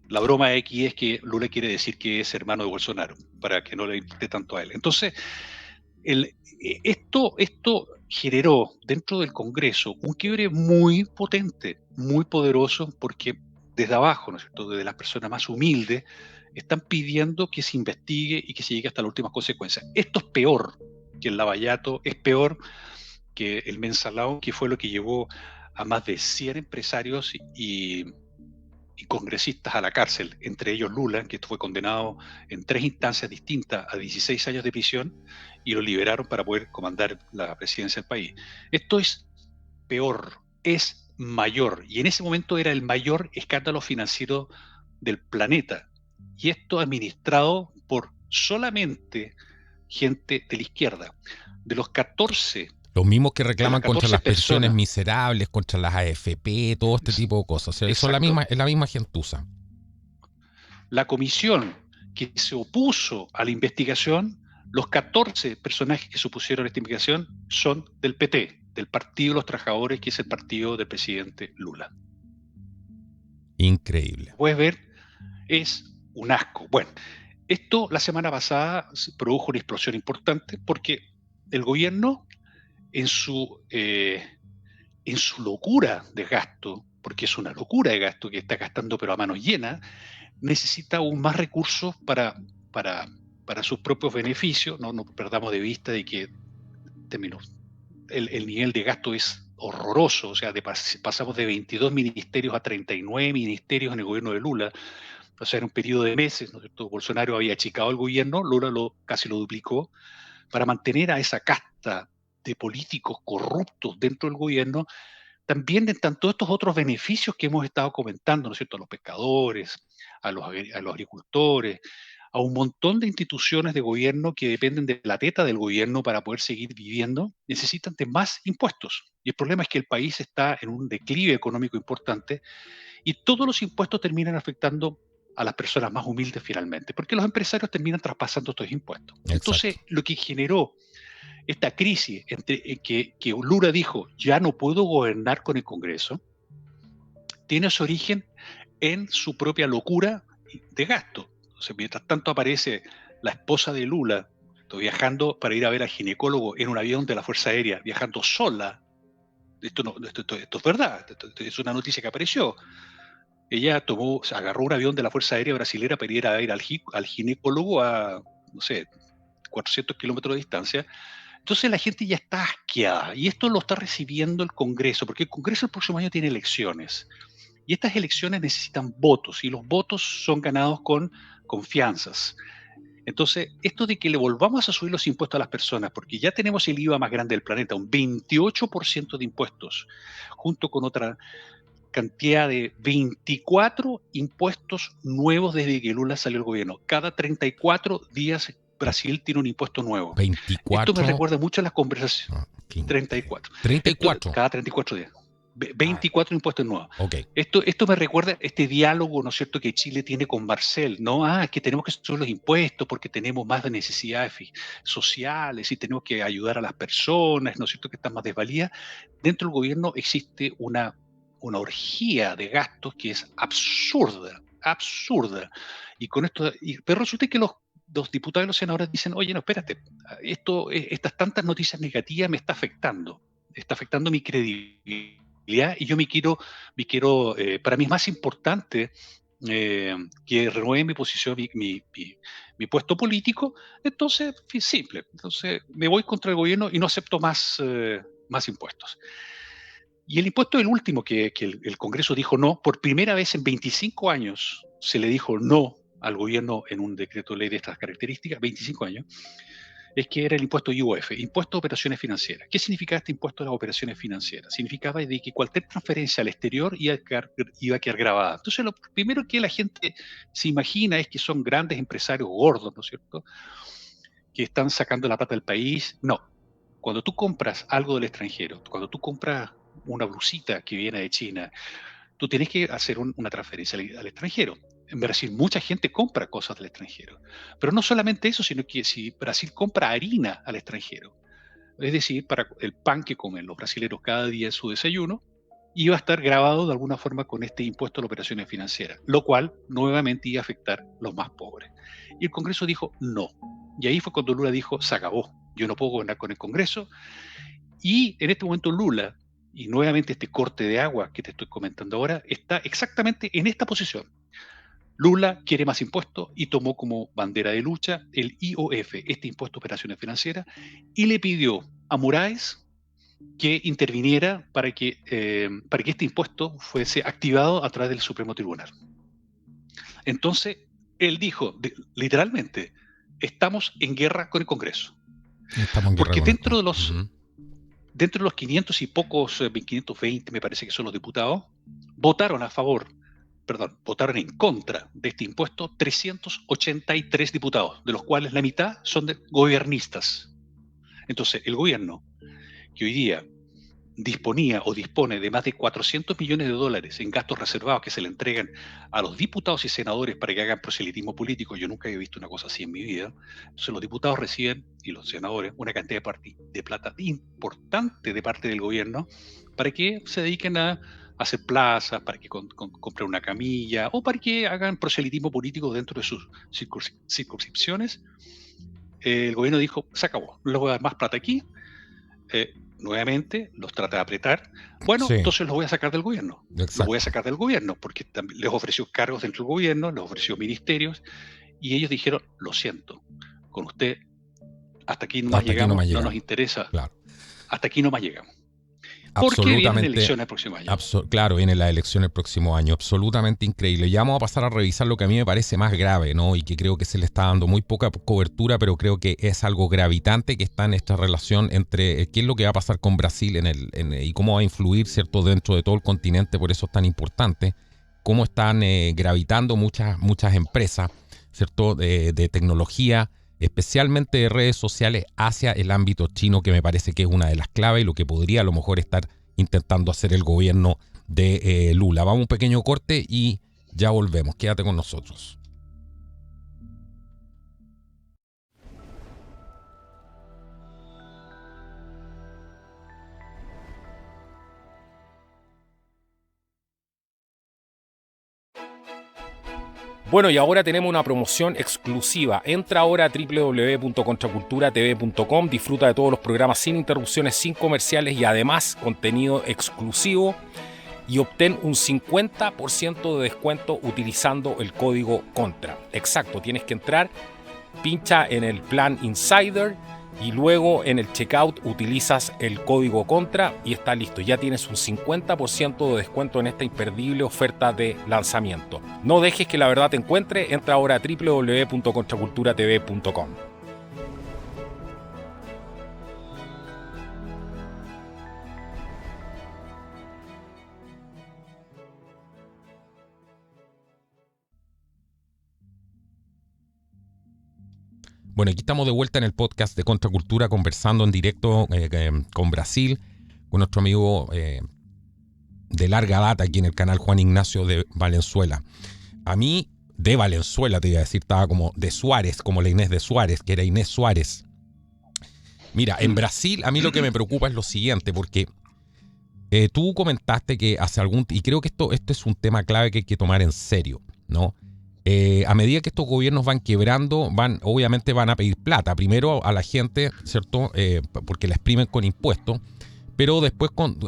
La broma aquí es que Lula quiere decir que es hermano de Bolsonaro, para que no le importe tanto a él. Entonces, esto generó dentro del Congreso un quiebre muy potente, muy poderoso, porque desde abajo, ¿no es cierto?, desde las personas más humildes, están pidiendo que se investigue y que se llegue hasta las últimas consecuencias. Esto es peor que el Lavallato, es peor que el Mensalão, que fue lo que llevó a más de 100 empresarios y congresistas a la cárcel, entre ellos Lula, que fue condenado en 3 instancias distintas a 16 años de prisión y lo liberaron para poder comandar la presidencia del país. Esto es peor, es mayor, y en ese momento era el mayor escándalo financiero del planeta, y esto administrado por solamente gente de la izquierda. De los 14... Los mismos que reclaman contra las pensiones personas miserables, contra las AFP, todo este tipo de cosas. O sea, eso es la misma gentuza. La comisión que se opuso a la investigación, los 14 personajes que se opusieron a esta investigación son del PT, del Partido de los Trabajadores, que es el partido del presidente Lula. Increíble. Puedes ver, es un asco. Bueno, esto la semana pasada produjo una explosión importante porque el gobierno, en su locura de gasto, porque es una locura de gasto que está gastando pero a manos llenas, necesita aún más recursos para sus propios beneficios. No perdamos de vista de que el nivel de gasto es horroroso. O sea, pasamos de 22 ministerios a 39 ministerios en el gobierno de Lula. O sea, en un periodo de meses, ¿no es cierto? Bolsonaro había achicado el gobierno, Lula casi lo duplicó, para mantener a esa casta de políticos corruptos dentro del gobierno. También están todos estos otros beneficios que hemos estado comentando, ¿no es cierto?, a los pescadores, a los agricultores, a un montón de instituciones de gobierno que dependen de la teta del gobierno para poder seguir viviendo, necesitan de más impuestos. Y el problema es que el país está en un declive económico importante y todos los impuestos terminan afectando a las personas más humildes finalmente, porque los empresarios terminan traspasando estos impuestos. Exacto. Entonces, lo que generó esta crisis entre que Lula dijo, ya no puedo gobernar con el Congreso, tiene su origen en su propia locura de gasto. Entonces, mientras tanto aparece la esposa de Lula viajando para ir a ver al ginecólogo en un avión de la Fuerza Aérea, viajando sola. Esto es verdad, esto es una noticia que apareció. Ella agarró un avión de la Fuerza Aérea brasilera para ir a ver al ginecólogo a, no sé, 400 kilómetros de distancia. Entonces la gente ya está asqueada y esto lo está recibiendo el Congreso, porque el Congreso el próximo año tiene elecciones y estas elecciones necesitan votos y los votos son ganados con confianzas. Entonces, esto de que le volvamos a subir los impuestos a las personas, porque ya tenemos el IVA más grande del planeta, un 28% de impuestos, junto con otra cantidad de 24 impuestos nuevos desde que Lula salió al gobierno. Cada 34 días Brasil tiene un impuesto nuevo. Esto me 24. recuerda mucho a las conversaciones. 34. Esto 34. cada 34 días. Ah, 24 impuestos nuevos. ok. Esto me recuerda este diálogo, ¿no es cierto?, que Chile tiene con Marcel, ¿no? Que tenemos que subir los impuestos porque tenemos más de necesidades sociales y tenemos que ayudar a las personas, ¿no es cierto?, que están más desvalidas. Dentro del gobierno existe una orgía de gastos que es absurda, absurda. Y con esto, pero resulta que los diputados y los senadores dicen, oye, no, espérate, estas tantas noticias negativas me está afectando mi credibilidad y yo para mí es más importante que renueve mi posición, mi puesto político. Entonces, simple, entonces me voy contra el gobierno y no acepto más impuestos. Y el impuesto, el último que el Congreso dijo no, por primera vez en 25 años se le dijo no al gobierno en un decreto de ley de estas características, 25 años, es que era el impuesto IOF, Impuesto a Operaciones Financieras. ¿Qué significaba este impuesto a las operaciones financieras? Significaba de que cualquier transferencia al exterior iba a quedar grabada. Entonces, lo primero que la gente se imagina es que son grandes empresarios gordos, ¿no es cierto?, que están sacando la plata del país. No. Cuando tú compras algo del extranjero, cuando tú compras una blusita que viene de China, tú tienes que hacer una transferencia al extranjero. En Brasil mucha gente compra cosas del extranjero. Pero no solamente eso, sino que si Brasil compra harina al extranjero, es decir, para el pan que comen los brasileños cada día en su desayuno, iba a estar grabado de alguna forma con este impuesto a las operaciones financieras, lo cual nuevamente iba a afectar a los más pobres. Y el Congreso dijo no. Y ahí fue cuando Lula dijo, se acabó, yo no puedo gobernar con el Congreso. Y en este momento Lula, y nuevamente este corte de agua que te estoy comentando ahora, está exactamente en esta posición. Lula quiere más impuestos y tomó como bandera de lucha el IOF, este impuesto a operaciones financieras, y le pidió a Moraes que interviniera para que este impuesto fuese activado a través del Supremo Tribunal. Entonces, él dijo, literalmente, estamos en guerra con el Congreso. Estamos en guerra Porque con el dentro de los 500 y pocos, 520 me parece que son los diputados, votaron votaron en contra de este impuesto 383 diputados, de los cuales la mitad son gobiernistas. Entonces, el gobierno, que hoy día disponía o dispone de más de 400 millones de dólares en gastos reservados que se le entregan a los diputados y senadores para que hagan proselitismo político. Yo nunca he visto una cosa así en mi vida. Entonces los diputados reciben y los senadores una cantidad de plata importante de parte del gobierno para que se dediquen a hacer plazas, para que compren una camilla o para que hagan proselitismo político dentro de sus circunscripciones. El gobierno dijo, se acabó, no les voy a dar más plata aquí. Nuevamente los trata de apretar. Bueno, Sí, entonces los voy a sacar del gobierno. Los voy a exacto. sacar del gobierno porque les ofreció cargos dentro del gobierno, les ofreció ministerios y ellos dijeron, lo siento, con usted hasta aquí nomás Hasta aquí llegamos, nomás no nos llegamos. interesa, Claro. hasta aquí nomás llegamos. Porque vienen Absolutamente, elecciones el próximo año. claro, viene la elección el próximo año, absolutamente increíble. Ya vamos a pasar a revisar lo que a mí me parece más grave, ¿no? Y que creo que se le está dando muy poca cobertura, pero creo que es algo gravitante que está en esta relación entre qué es lo que va a pasar con Brasil y cómo va a influir, ¿cierto?, dentro de todo el continente, por eso es tan importante, cómo están gravitando muchas empresas, ¿cierto?, de tecnología, especialmente de redes sociales, hacia el ámbito chino, que me parece que es una de las claves y lo que podría a lo mejor estar intentando hacer el gobierno de Lula. Vamos a un pequeño corte y ya volvemos. Quédate con nosotros. Bueno, y ahora tenemos una promoción exclusiva. Entra ahora a www.contraculturatv.com, disfruta de todos los programas sin interrupciones, sin comerciales y además contenido exclusivo, y obtén un 50% de descuento utilizando el código CONTRA. Exacto, tienes que entrar, pincha en el plan Insider y luego en el checkout utilizas el código CONTRA y está listo. Ya tienes un 50% de descuento en esta imperdible oferta de lanzamiento. No dejes que la verdad te encuentre. Entra ahora a www.contraculturatv.com. Bueno, aquí estamos de vuelta en el podcast de Contracultura, conversando en directo con Brasil, con nuestro amigo de larga data aquí en el canal, Juan Ignacio de Valenzuela. A mí, de Valenzuela te iba a decir, estaba como de Suárez, como la Inés de Suárez, que era Inés Suárez. Mira, en Brasil a mí lo que me preocupa es lo siguiente, porque tú comentaste que hace y creo que esto es un tema clave que hay que tomar en serio, ¿no? A medida que estos gobiernos van quebrando, obviamente van a pedir plata. Primero a la gente, ¿cierto? Porque la exprimen con impuestos, pero después con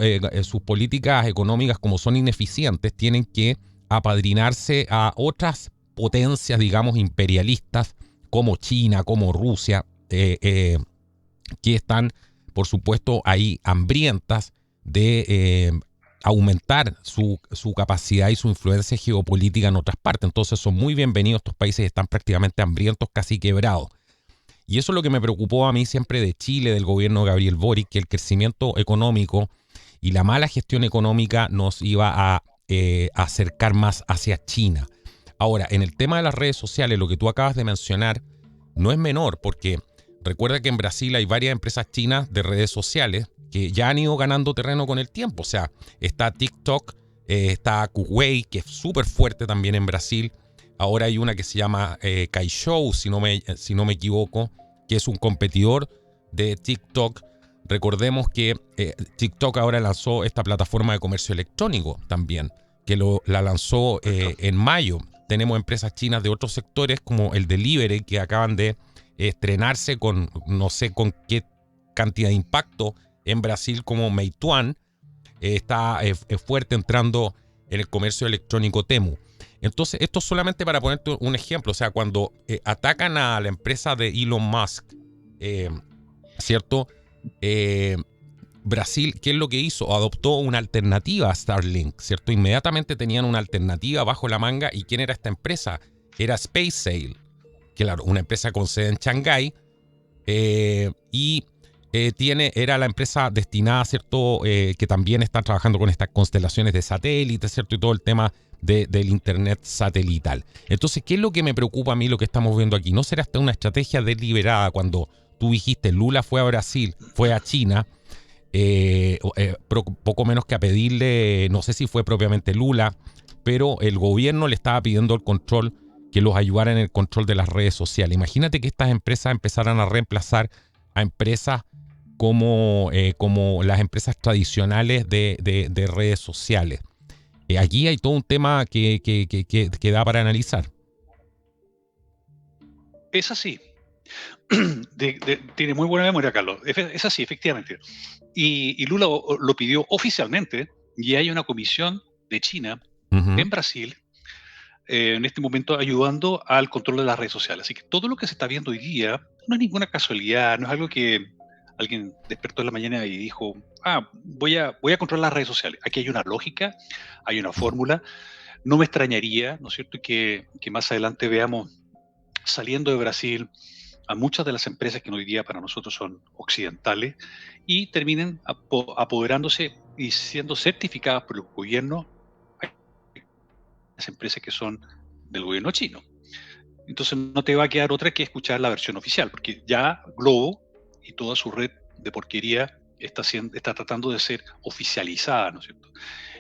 sus políticas económicas, como son ineficientes, tienen que apadrinarse a otras potencias, digamos, imperialistas, como China, como Rusia, que están, por supuesto, ahí hambrientas de aumentar su capacidad y su influencia geopolítica en otras partes. Entonces son muy bienvenidos estos países, están prácticamente hambrientos, casi quebrados. Y eso es lo que me preocupó a mí siempre de Chile, del gobierno de Gabriel Boric, que el crecimiento económico y la mala gestión económica nos iba a acercar más hacia China. Ahora, en el tema de las redes sociales, lo que tú acabas de mencionar no es menor, porque recuerda que en Brasil hay varias empresas chinas de redes sociales que ya han ido ganando terreno con el tiempo. O sea, está TikTok, está Kuwait, que es súper fuerte también en Brasil. Ahora hay una que se llama Kaishou, si no me equivoco, que es un competidor de TikTok. Recordemos que TikTok ahora lanzó esta plataforma de comercio electrónico también, que la lanzó en mayo. Tenemos empresas chinas de otros sectores como el delivery, que acaban de estrenarse con no sé con qué cantidad de impacto en Brasil, como Meituan, está fuerte entrando en el comercio electrónico Temu. Entonces, esto solamente para ponerte un ejemplo. O sea, cuando atacan a la empresa de Elon Musk, ¿cierto? Brasil, ¿qué es lo que hizo? Adoptó una alternativa a Starlink, ¿cierto? Inmediatamente tenían una alternativa bajo la manga. ¿Y quién era esta empresa? Era SpaceSail, que claro, una empresa con sede en Shanghái, era la empresa destinada, ¿cierto? Que también están trabajando con estas constelaciones de satélites, ¿cierto? Y todo el tema del internet satelital. Entonces, ¿qué es lo que me preocupa a mí, lo que estamos viendo aquí? ¿No será hasta una estrategia deliberada cuando tú dijiste Lula fue a Brasil, fue a China, poco menos que a pedirle, no sé si fue propiamente Lula, pero el gobierno le estaba pidiendo el control, que los ayudara en el control de las redes sociales? Imagínate que estas empresas empezaran a reemplazar a empresas como las empresas tradicionales de redes sociales. Aquí hay todo un tema que da para analizar. Es así. Tiene muy buena memoria, Carlos. Es así, efectivamente. Y Lula lo pidió oficialmente, y hay una comisión de China en Brasil en este momento ayudando al control de las redes sociales. Así que todo lo que se está viendo hoy día no es ninguna casualidad, no es algo que alguien despertó en la mañana y dijo, voy a controlar las redes sociales. Aquí hay una lógica, hay una fórmula. No me extrañaría, ¿no es cierto?, que más adelante veamos saliendo de Brasil a muchas de las empresas que hoy día para nosotros son occidentales y terminen apoderándose y siendo certificadas por el gobierno, las empresas que son del gobierno chino. Entonces no te va a quedar otra que escuchar la versión oficial, porque ya Globo y toda su red de porquería está tratando de ser oficializada, ¿no es cierto?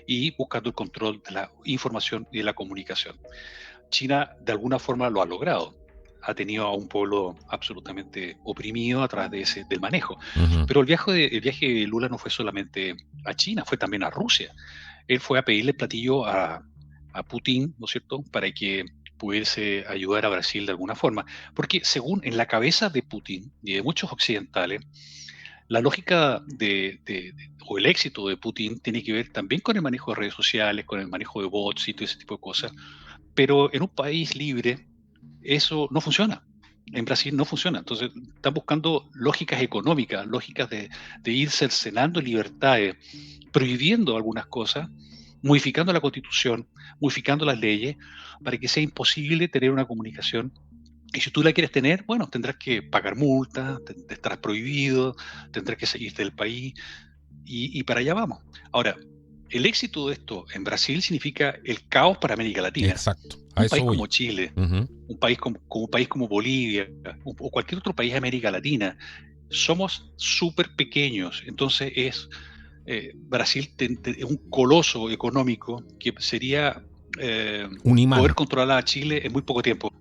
Y buscando el control de la información y de la comunicación. China de alguna forma lo ha logrado. Ha tenido a un pueblo absolutamente oprimido a través del manejo. Pero el viaje de Lula no fue solamente a China, fue también a Rusia. Él fue a pedirle platillo a Putin, ¿no es cierto?, para que pudiese ayudar a Brasil de alguna forma. Porque según en la cabeza de Putin y de muchos occidentales, la lógica o el éxito de Putin tiene que ver también con el manejo de redes sociales, con el manejo de bots y todo ese tipo de cosas. Pero en un país libre eso no funciona. En Brasil no funciona. Entonces están buscando lógicas económicas, lógicas de ir cercenando libertades, prohibiendo algunas cosas, modificando la constitución, modificando las leyes, para que sea imposible tener una comunicación. Y si tú la quieres tener, bueno, tendrás que pagar multas, estarás prohibido, tendrás que salirte del país y para allá vamos. Ahora, el éxito de esto en Brasil significa el caos para América Latina. Exacto, a Un eso país voy. como Chile, Ujú. un país como Bolivia o cualquier otro país de América Latina, somos súper pequeños. Entonces Brasil es un coloso económico que sería Un poder imán. controlar a Chile en muy poco tiempo.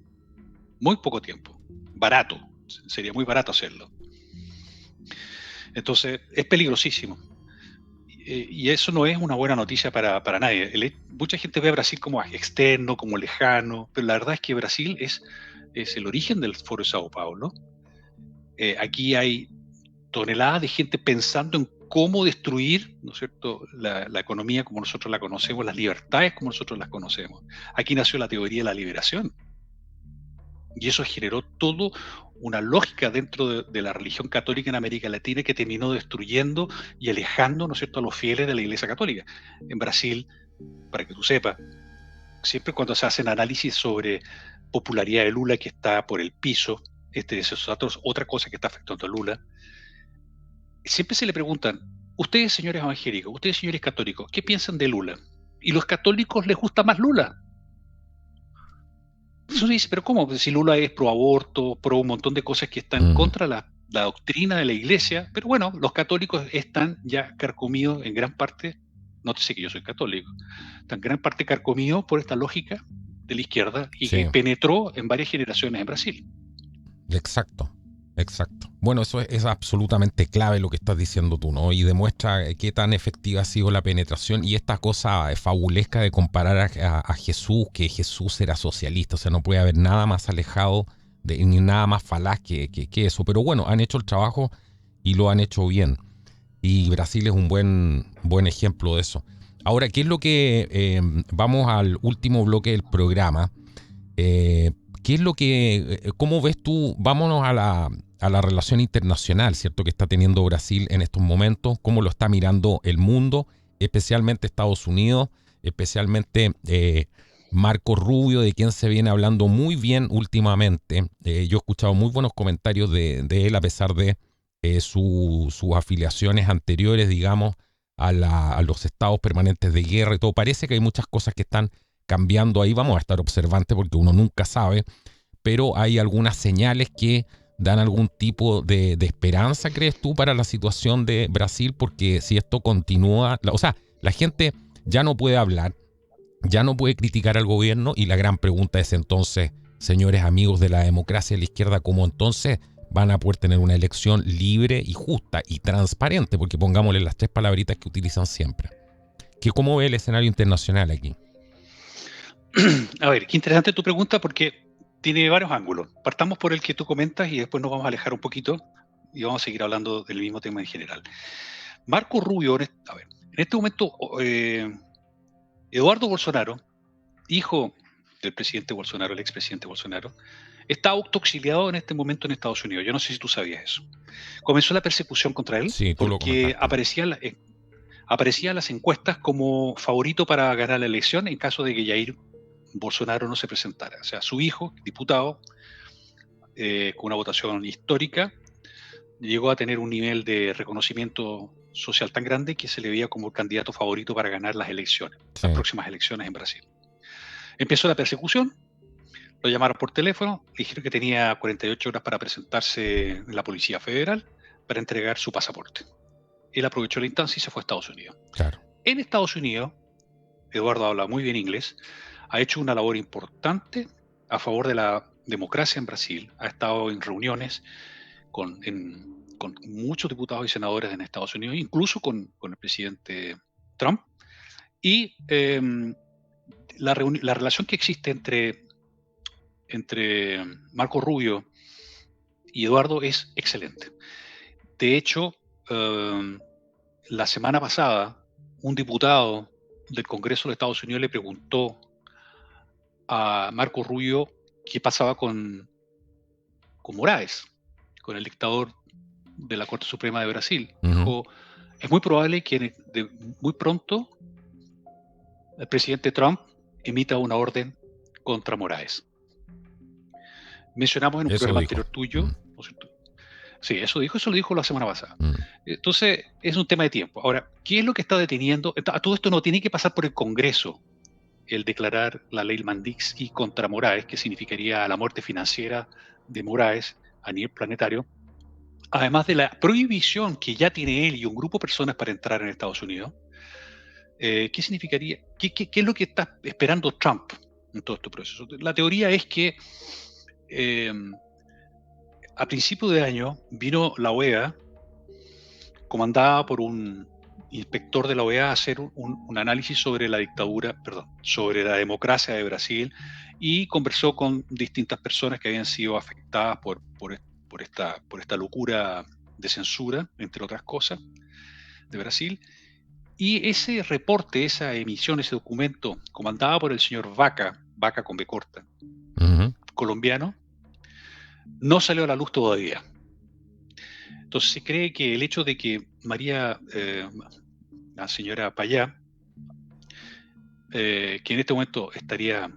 Muy poco tiempo. Barato. Sería muy barato hacerlo. Entonces, es peligrosísimo. Y eso no es una buena noticia para nadie. Mucha gente ve a Brasil como externo, como lejano, pero la verdad es que Brasil es el origen del Foro de Sao Paulo. Aquí hay toneladas de gente pensando en cómo destruir, ¿no es cierto?, la economía como nosotros la conocemos, las libertades como nosotros las conocemos. Aquí nació la teoría de la liberación. Y eso generó todo una lógica dentro de la religión católica en América Latina que terminó destruyendo y alejando, ¿no es cierto?, a los fieles de la Iglesia Católica. En Brasil, para que tú sepas, siempre cuando se hacen análisis sobre popularidad de Lula, que está por el piso, otra cosa que está afectando a Lula, siempre se le preguntan, ustedes señores evangélicos, ustedes señores católicos, ¿qué piensan de Lula? Y los católicos les gusta más Lula. Eso dice, pero ¿cómo? Pues si Lula es pro aborto, pro un montón de cosas que están contra la doctrina de la iglesia, pero bueno, los católicos están ya carcomidos en gran parte, no te sé que yo soy católico, están en gran parte carcomidos por esta lógica de la izquierda y que Sí, penetró en varias generaciones en Brasil. exacto, exacto. Bueno, eso es absolutamente clave lo que estás diciendo tú, ¿no? Y demuestra qué tan efectiva ha sido la penetración y esta cosa fabulesca de comparar a Jesús, que Jesús era socialista, o sea, no puede haber nada más alejado ni nada más falaz que eso. Pero bueno, han hecho el trabajo y lo han hecho bien. Y Brasil es un buen ejemplo de eso. Ahora, ¿qué es lo que vamos al último bloque del programa? Eh, ¿Qué es lo que, cómo ves tú, vámonos a la relación internacional, ¿cierto? Que está teniendo Brasil en estos momentos, cómo lo está mirando el mundo, especialmente Estados Unidos, especialmente Marco Rubio, de quien se viene hablando muy bien últimamente. Yo he escuchado muy buenos comentarios de él, a pesar de sus afiliaciones anteriores, digamos, a los estados permanentes de guerra y todo. Parece que hay muchas cosas que están cambiando ahí. Vamos a estar observantes porque uno nunca sabe, pero hay algunas señales que dan algún tipo de esperanza, ¿crees tú, para la situación de Brasil? Porque si esto continúa, o sea, la gente ya no puede hablar, ya no puede criticar al gobierno y la gran pregunta es entonces, señores amigos de la democracia de la izquierda, ¿cómo entonces van a poder tener una elección libre y justa y transparente? Porque pongámosle las tres palabritas que utilizan siempre. ¿Cómo ve el escenario internacional aquí? A ver, qué interesante tu pregunta porque tiene varios ángulos. Partamos por el que tú comentas y después nos vamos a alejar un poquito y vamos a seguir hablando del mismo tema en general. Marco Rubio, a ver, en este momento, Eduardo Bolsonaro, hijo del presidente Bolsonaro, el expresidente Bolsonaro, está autoexiliado en este momento en Estados Unidos. Yo no sé si tú sabías eso. Comenzó la persecución contra él Sí, tú lo porque comentaste. aparecía en las encuestas como favorito para ganar la elección en caso de que Jair Bolsonaro no se presentara. O sea, su hijo, diputado, con una votación histórica, llegó a tener un nivel de reconocimiento social tan grande que se le veía como el candidato favorito para ganar las elecciones, Sí. las próximas elecciones en Brasil. Empezó la persecución, lo llamaron por teléfono, le dijeron que tenía 48 horas para presentarse en la Policía Federal para entregar su pasaporte. Él aprovechó la instancia y se fue a Estados Unidos. Claro. En Estados Unidos, Eduardo habla muy bien inglés, ha hecho una labor importante a favor de la democracia en Brasil, ha estado en reuniones con muchos diputados y senadores en Estados Unidos, incluso con el presidente Trump, y la relación que existe entre entre Marco Rubio y Eduardo es excelente. De hecho, la semana pasada, un diputado del Congreso de Estados Unidos le preguntó a Marco Rubio qué pasaba con Moraes, con el dictador de la Corte Suprema de Brasil. Dijo, es muy probable que muy pronto el presidente Trump emita una orden contra Moraes. Mencionamos en un programa anterior tuyo, ¿no es cierto? Sí, eso lo dijo la semana pasada. Entonces, es un tema de tiempo. Ahora, ¿qué es lo que está deteniendo? Todo esto no tiene que pasar por el Congreso, el declarar la ley Magnitsky contra Moraes, que significaría la muerte financiera de Moraes a nivel planetario, además de la prohibición que ya tiene él y un grupo de personas para entrar en Estados Unidos. ¿Qué significaría? ¿Qué es lo que está esperando Trump en todo este proceso? La teoría es que a principio de año vino la OEA, comandada por un inspector de la OEA, a hacer un análisis sobre la sobre la democracia de Brasil, y conversó con distintas personas que habían sido afectadas por esta locura de censura, entre otras cosas, de Brasil. Y ese reporte, esa emisión, ese documento, comandada por el señor Vaca con B corta, colombiano, no salió a la luz todavía. Entonces se cree que el hecho de que la señora Payá, que en este momento estaría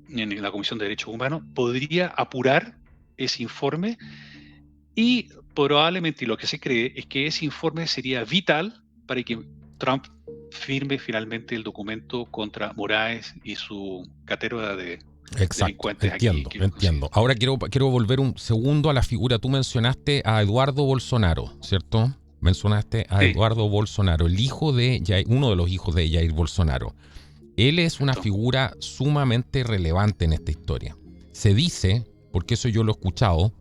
en la Comisión de Derechos Humanos, podría apurar ese informe, y probablemente lo que se cree es que ese informe sería vital para que Trump firme finalmente el documento contra Moraes y su cátedra de delincuentes. Entiendo. Ahora quiero volver un segundo a la figura. Tú mencionaste a Eduardo Bolsonaro, ¿cierto? Mencionaste a Eduardo Bolsonaro, uno de los hijos de Jair Bolsonaro. Él es una figura sumamente relevante en esta historia. Se dice, porque eso yo lo he escuchado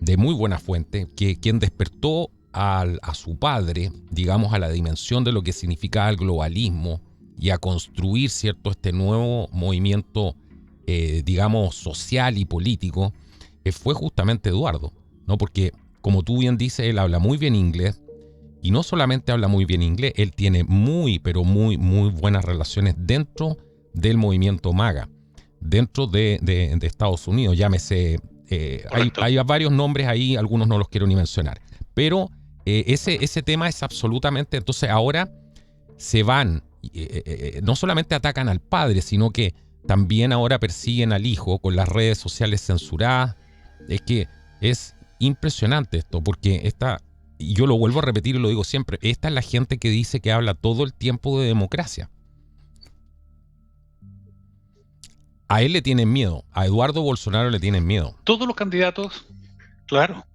de muy buena fuente, que quien despertó a su padre, digamos, a la dimensión de lo que significaba el globalismo y a construir, ¿cierto?, este nuevo movimiento, digamos, social y político, fue justamente Eduardo, ¿no? Porque, como tú bien dices, él habla muy bien inglés, y no solamente habla muy bien inglés, él tiene pero muy buenas relaciones dentro del movimiento MAGA, dentro de Estados Unidos. Llámese, hay varios nombres ahí, algunos no los quiero ni mencionar, pero ese tema es absolutamente... Entonces ahora se van, no solamente atacan al padre, sino que también ahora persiguen al hijo con las redes sociales censuradas. Es que es impresionante esto, porque y yo lo vuelvo a repetir y lo digo siempre, esta es la gente que dice que habla todo el tiempo de democracia. A él le tienen miedo, a Eduardo Bolsonaro le tienen miedo. Todos los candidatos, claro,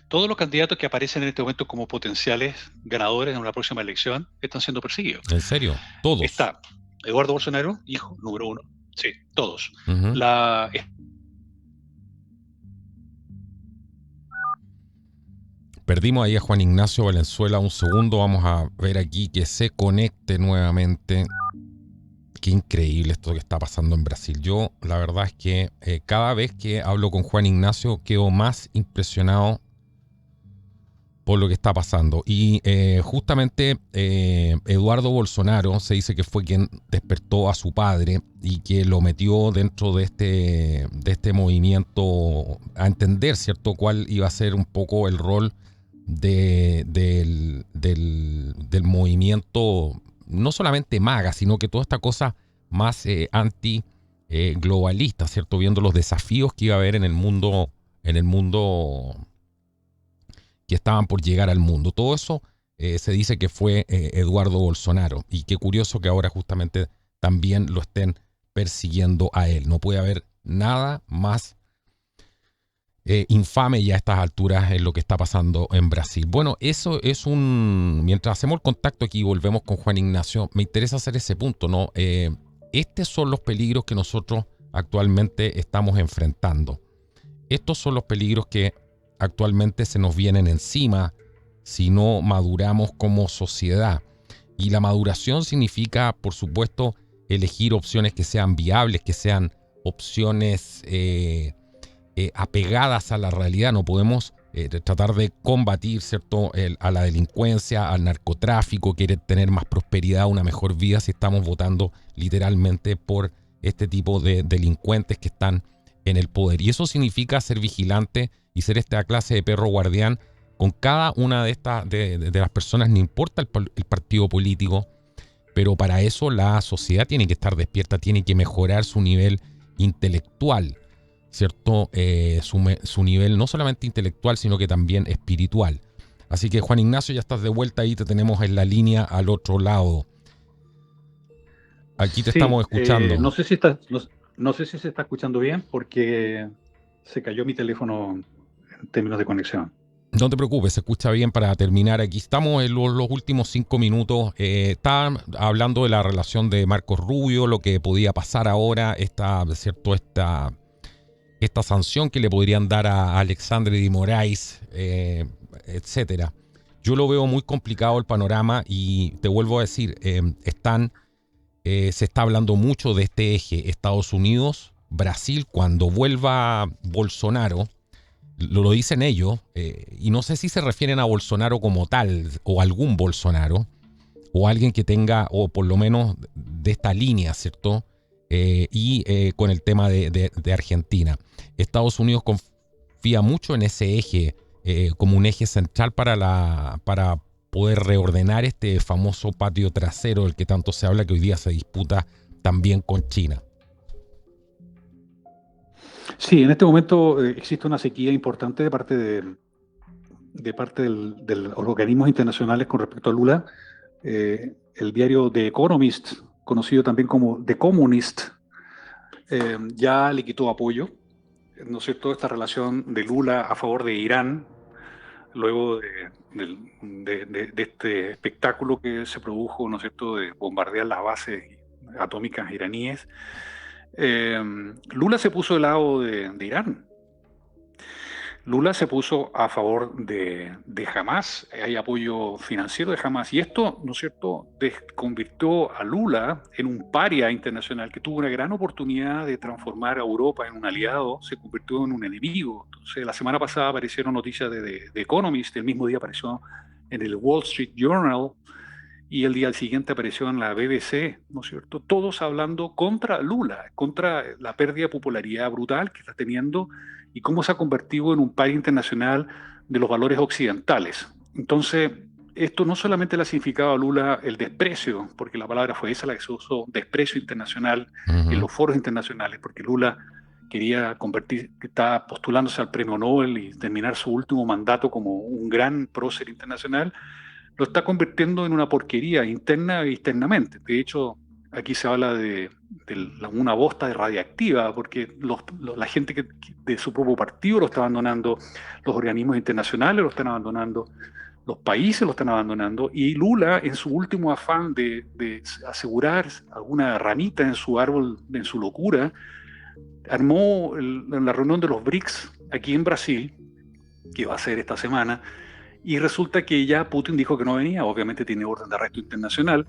todos los candidatos que aparecen en este momento como potenciales ganadores en una próxima elección están siendo perseguidos. ¿En serio? Todos. Está Eduardo Bolsonaro, hijo, número uno. Sí, todos. Perdimos ahí a Juan Ignacio Valenzuela un segundo. Vamos a ver aquí que se conecte nuevamente. Qué increíble esto que está pasando en Brasil. Yo, la verdad es que cada vez que hablo con Juan Ignacio quedo más impresionado por lo que está pasando. Y justamente Eduardo Bolsonaro se dice que fue quien despertó a su padre y que lo metió dentro de este movimiento a entender, ¿cierto?, cuál iba a ser un poco el rol del movimiento, no solamente MAGA, sino que toda esta cosa más anti-globalista, ¿cierto?, viendo los desafíos que iba a haber en el mundo que estaban por llegar al mundo. Todo eso se dice que fue Eduardo Bolsonaro, y qué curioso que ahora justamente también lo estén persiguiendo a él. No puede haber nada más infame ya a estas alturas en lo que está pasando en Brasil. Bueno, eso es mientras hacemos el contacto aquí y volvemos con Juan Ignacio, me interesa hacer ese punto, ¿no? Estos son los peligros que nosotros actualmente estamos enfrentando. Estos son los peligros que actualmente se nos vienen encima si no maduramos como sociedad. Y la maduración significa, por supuesto, elegir opciones que sean viables, que sean opciones apegadas a la realidad. No podemos tratar de combatir, ¿cierto?, a la delincuencia, al narcotráfico, querer tener más prosperidad, una mejor vida, si estamos votando literalmente por este tipo de delincuentes que están en el poder. Y eso significa ser vigilante y ser esta clase de perro guardián con cada una de estas de las personas, no importa el partido político, pero para eso la sociedad tiene que estar despierta, tiene que mejorar su nivel intelectual, ¿cierto? Su nivel no solamente intelectual, sino que también espiritual. Así que, Juan Ignacio, ya estás de vuelta ahí, te tenemos en la línea al otro lado. Aquí te estamos escuchando. No sé si se está escuchando bien porque se cayó mi teléfono en términos de conexión. No te preocupes, se escucha bien. Para terminar, aquí estamos en los últimos 5 minutos. Estaban hablando de la relación de Marcos Rubio, lo que podía pasar ahora, ¿cierto? Esta sanción que le podrían dar a Alexandre de Moraes, etcétera. Yo lo veo muy complicado el panorama y te vuelvo a decir, se está hablando mucho de este eje Estados Unidos, Brasil. Cuando vuelva Bolsonaro, lo dicen ellos, y no sé si se refieren a Bolsonaro como tal, o algún Bolsonaro, o alguien que tenga, o por lo menos de esta línea, ¿cierto? Con el tema de Argentina. Estados Unidos confía mucho en ese eje, como un eje central para poder reordenar este famoso patio trasero del que tanto se habla, que hoy día se disputa también con China. Sí, en este momento existe una sequía importante de parte de los organismos internacionales con respecto a Lula. El diario The Economist, conocido también como The Communist, ya le quitó apoyo, ¿no es cierto?, esta relación de Lula a favor de Irán, luego de este espectáculo que se produjo, ¿no es cierto?, de bombardear las bases atómicas iraníes. Lula se puso del lado de Irán. Lula se puso a favor de Hamás, hay apoyo financiero de Hamás, y esto, ¿no es cierto?, convirtió a Lula en un paria internacional que tuvo una gran oportunidad de transformar a Europa en un aliado, se convirtió en un enemigo. Entonces, la semana pasada aparecieron noticias de Economist, el mismo día apareció en el Wall Street Journal, y el día siguiente apareció en la BBC, ¿no es cierto?, todos hablando contra Lula, contra la pérdida de popularidad brutal que está teniendo y cómo se ha convertido en un país internacional de los valores occidentales. Entonces, esto no solamente le ha significado a Lula el desprecio, porque la palabra fue esa la que se usó, desprecio internacional en los foros internacionales, porque Lula quería estaba postulándose al premio Nobel y terminar su último mandato como un gran prócer internacional, lo está convirtiendo en una porquería interna e externamente. De hecho, aquí se habla de una bosta de radiactiva, porque la gente de su propio partido lo está abandonando, los organismos internacionales lo están abandonando, los países lo están abandonando, y Lula, en su último afán de asegurar alguna ramita en su árbol, en su locura, armó la reunión de los BRICS aquí en Brasil, que va a ser esta semana, y resulta que ya Putin dijo que no venía, obviamente tiene orden de arresto internacional.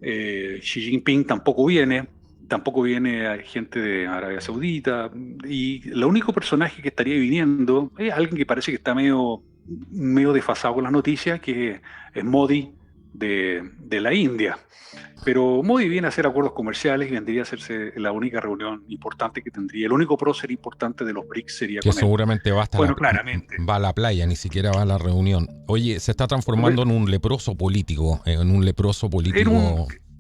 Xi Jinping tampoco viene gente de Arabia Saudita, y el único personaje que estaría viniendo es alguien que parece que está medio desfasado con las noticias, que es Modi de la India. Pero Modi viene a hacer acuerdos comerciales y vendría a hacerse la única reunión importante que tendría. El único prócer importante de los BRICS sería que con él. Seguramente claramente. Va a la playa, ni siquiera va a la reunión. Oye, se está transformando en un leproso político,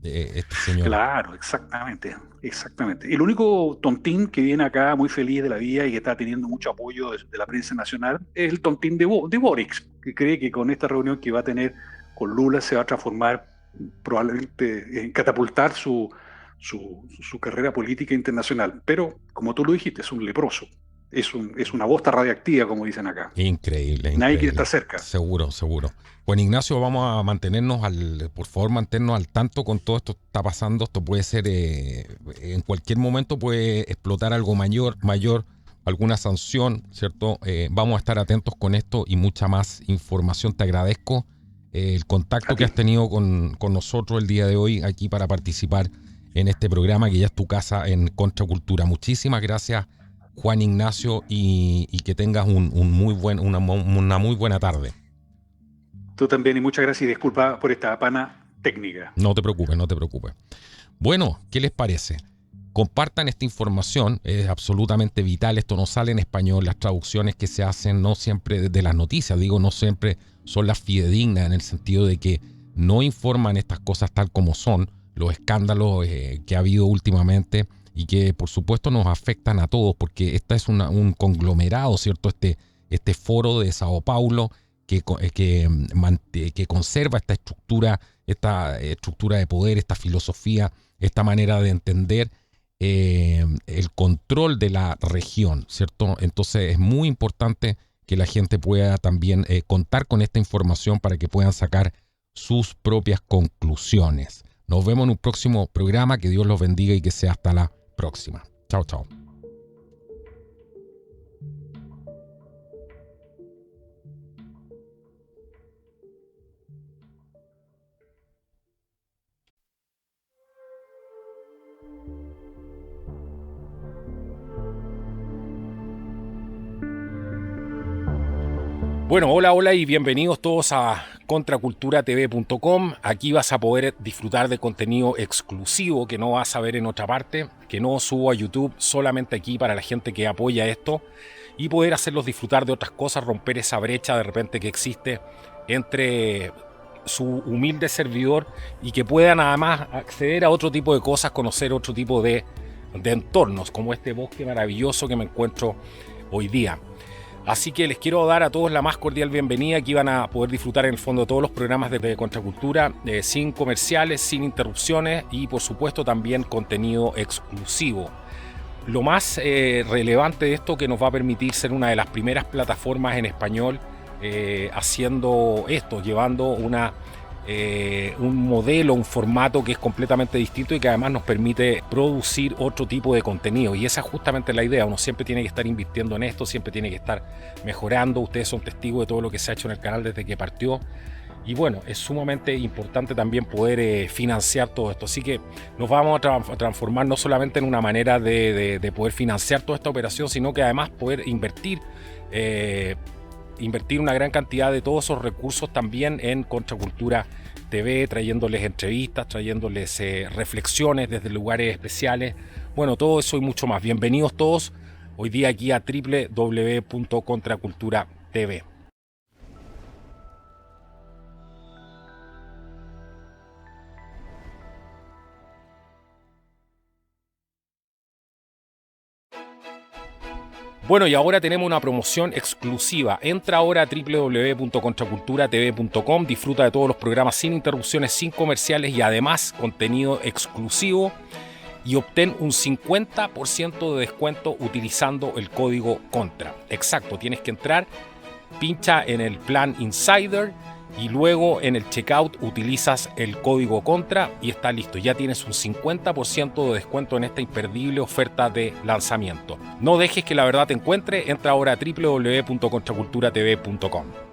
este señor. Claro, exactamente. El único tontín que viene acá muy feliz de la vida y que está teniendo mucho apoyo de la prensa nacional es el tontín de Boric, que cree que con esta reunión que va a tener con Lula se va a transformar probablemente en catapultar su carrera política internacional. Pero, como tú lo dijiste, es un leproso. Es una bosta radiactiva, como dicen acá. Increíble. Nadie quiere estar cerca. Seguro. Juan Ignacio, vamos a mantenernos por favor, mantenernos al tanto con todo esto que está pasando. Esto puede ser, en cualquier momento puede explotar algo mayor, alguna sanción, ¿cierto? Vamos a estar atentos con esto y mucha más información. Te agradezco el contacto que has tenido con nosotros el día de hoy aquí para participar en este programa que ya es tu casa en Contracultura. Muchísimas gracias, Juan Ignacio, y que tengas una muy buena tarde. Tú también, y muchas gracias y disculpa por esta pana técnica. No te preocupes. Bueno, ¿qué les parece? Compartan esta información, es absolutamente vital. Esto no sale en español, las traducciones que se hacen no siempre de las noticias, no siempre son las fidedignas, en el sentido de que no informan estas cosas tal como son, los escándalos que ha habido últimamente y que por supuesto nos afectan a todos, porque esta es un conglomerado, ¿cierto? Este foro de Sao Paulo que conserva esta estructura de poder, esta filosofía, esta manera de entender el control de la región, ¿cierto? Entonces es muy importante que la gente pueda también contar con esta información para que puedan sacar sus propias conclusiones. Nos vemos en un próximo programa. Que Dios los bendiga y que sea hasta la próxima. Chao, chao. Bueno, hola y bienvenidos todos a contraculturatv.com. Aquí vas a poder disfrutar de contenido exclusivo que no vas a ver en otra parte, que no subo a YouTube, solamente aquí para la gente que apoya esto, y poder hacerlos disfrutar de otras cosas, romper esa brecha de repente que existe entre su humilde servidor y que puedan además acceder a otro tipo de cosas, conocer otro tipo de entornos, como este bosque maravilloso que me encuentro hoy día. Así que les quiero dar a todos la más cordial bienvenida. Aquí van a poder disfrutar en el fondo todos los programas de Contracultura, sin comerciales, sin interrupciones y por supuesto también contenido exclusivo. Lo más relevante de esto, que nos va a permitir ser una de las primeras plataformas en español haciendo esto, llevando un modelo, un formato que es completamente distinto y que además nos permite producir otro tipo de contenido, y esa es justamente la idea. Uno siempre tiene que estar invirtiendo en esto, siempre tiene que estar mejorando. Ustedes son testigos de todo lo que se ha hecho en el canal desde que partió, y bueno, es sumamente importante también poder financiar todo esto. Así que nos vamos a transformar no solamente en una manera de poder financiar toda esta operación, sino que además poder invertir una gran cantidad de todos esos recursos también en Contracultura TV, trayéndoles entrevistas, trayéndoles reflexiones desde lugares especiales. Bueno, todo eso y mucho más. Bienvenidos todos hoy día aquí a www.contracultura.tv. Bueno, y ahora tenemos una promoción exclusiva. Entra ahora a www.contraculturatv.com, disfruta de todos los programas sin interrupciones, sin comerciales y además contenido exclusivo, y obtén un 50% de descuento utilizando el código CONTRA. Exacto, tienes que entrar, pincha en el plan Insider y luego en el checkout utilizas el código CONTRA y está listo. Ya tienes un 50% de descuento en esta imperdible oferta de lanzamiento. No dejes que la verdad te encuentre. Entra ahora a www.contraculturatv.com.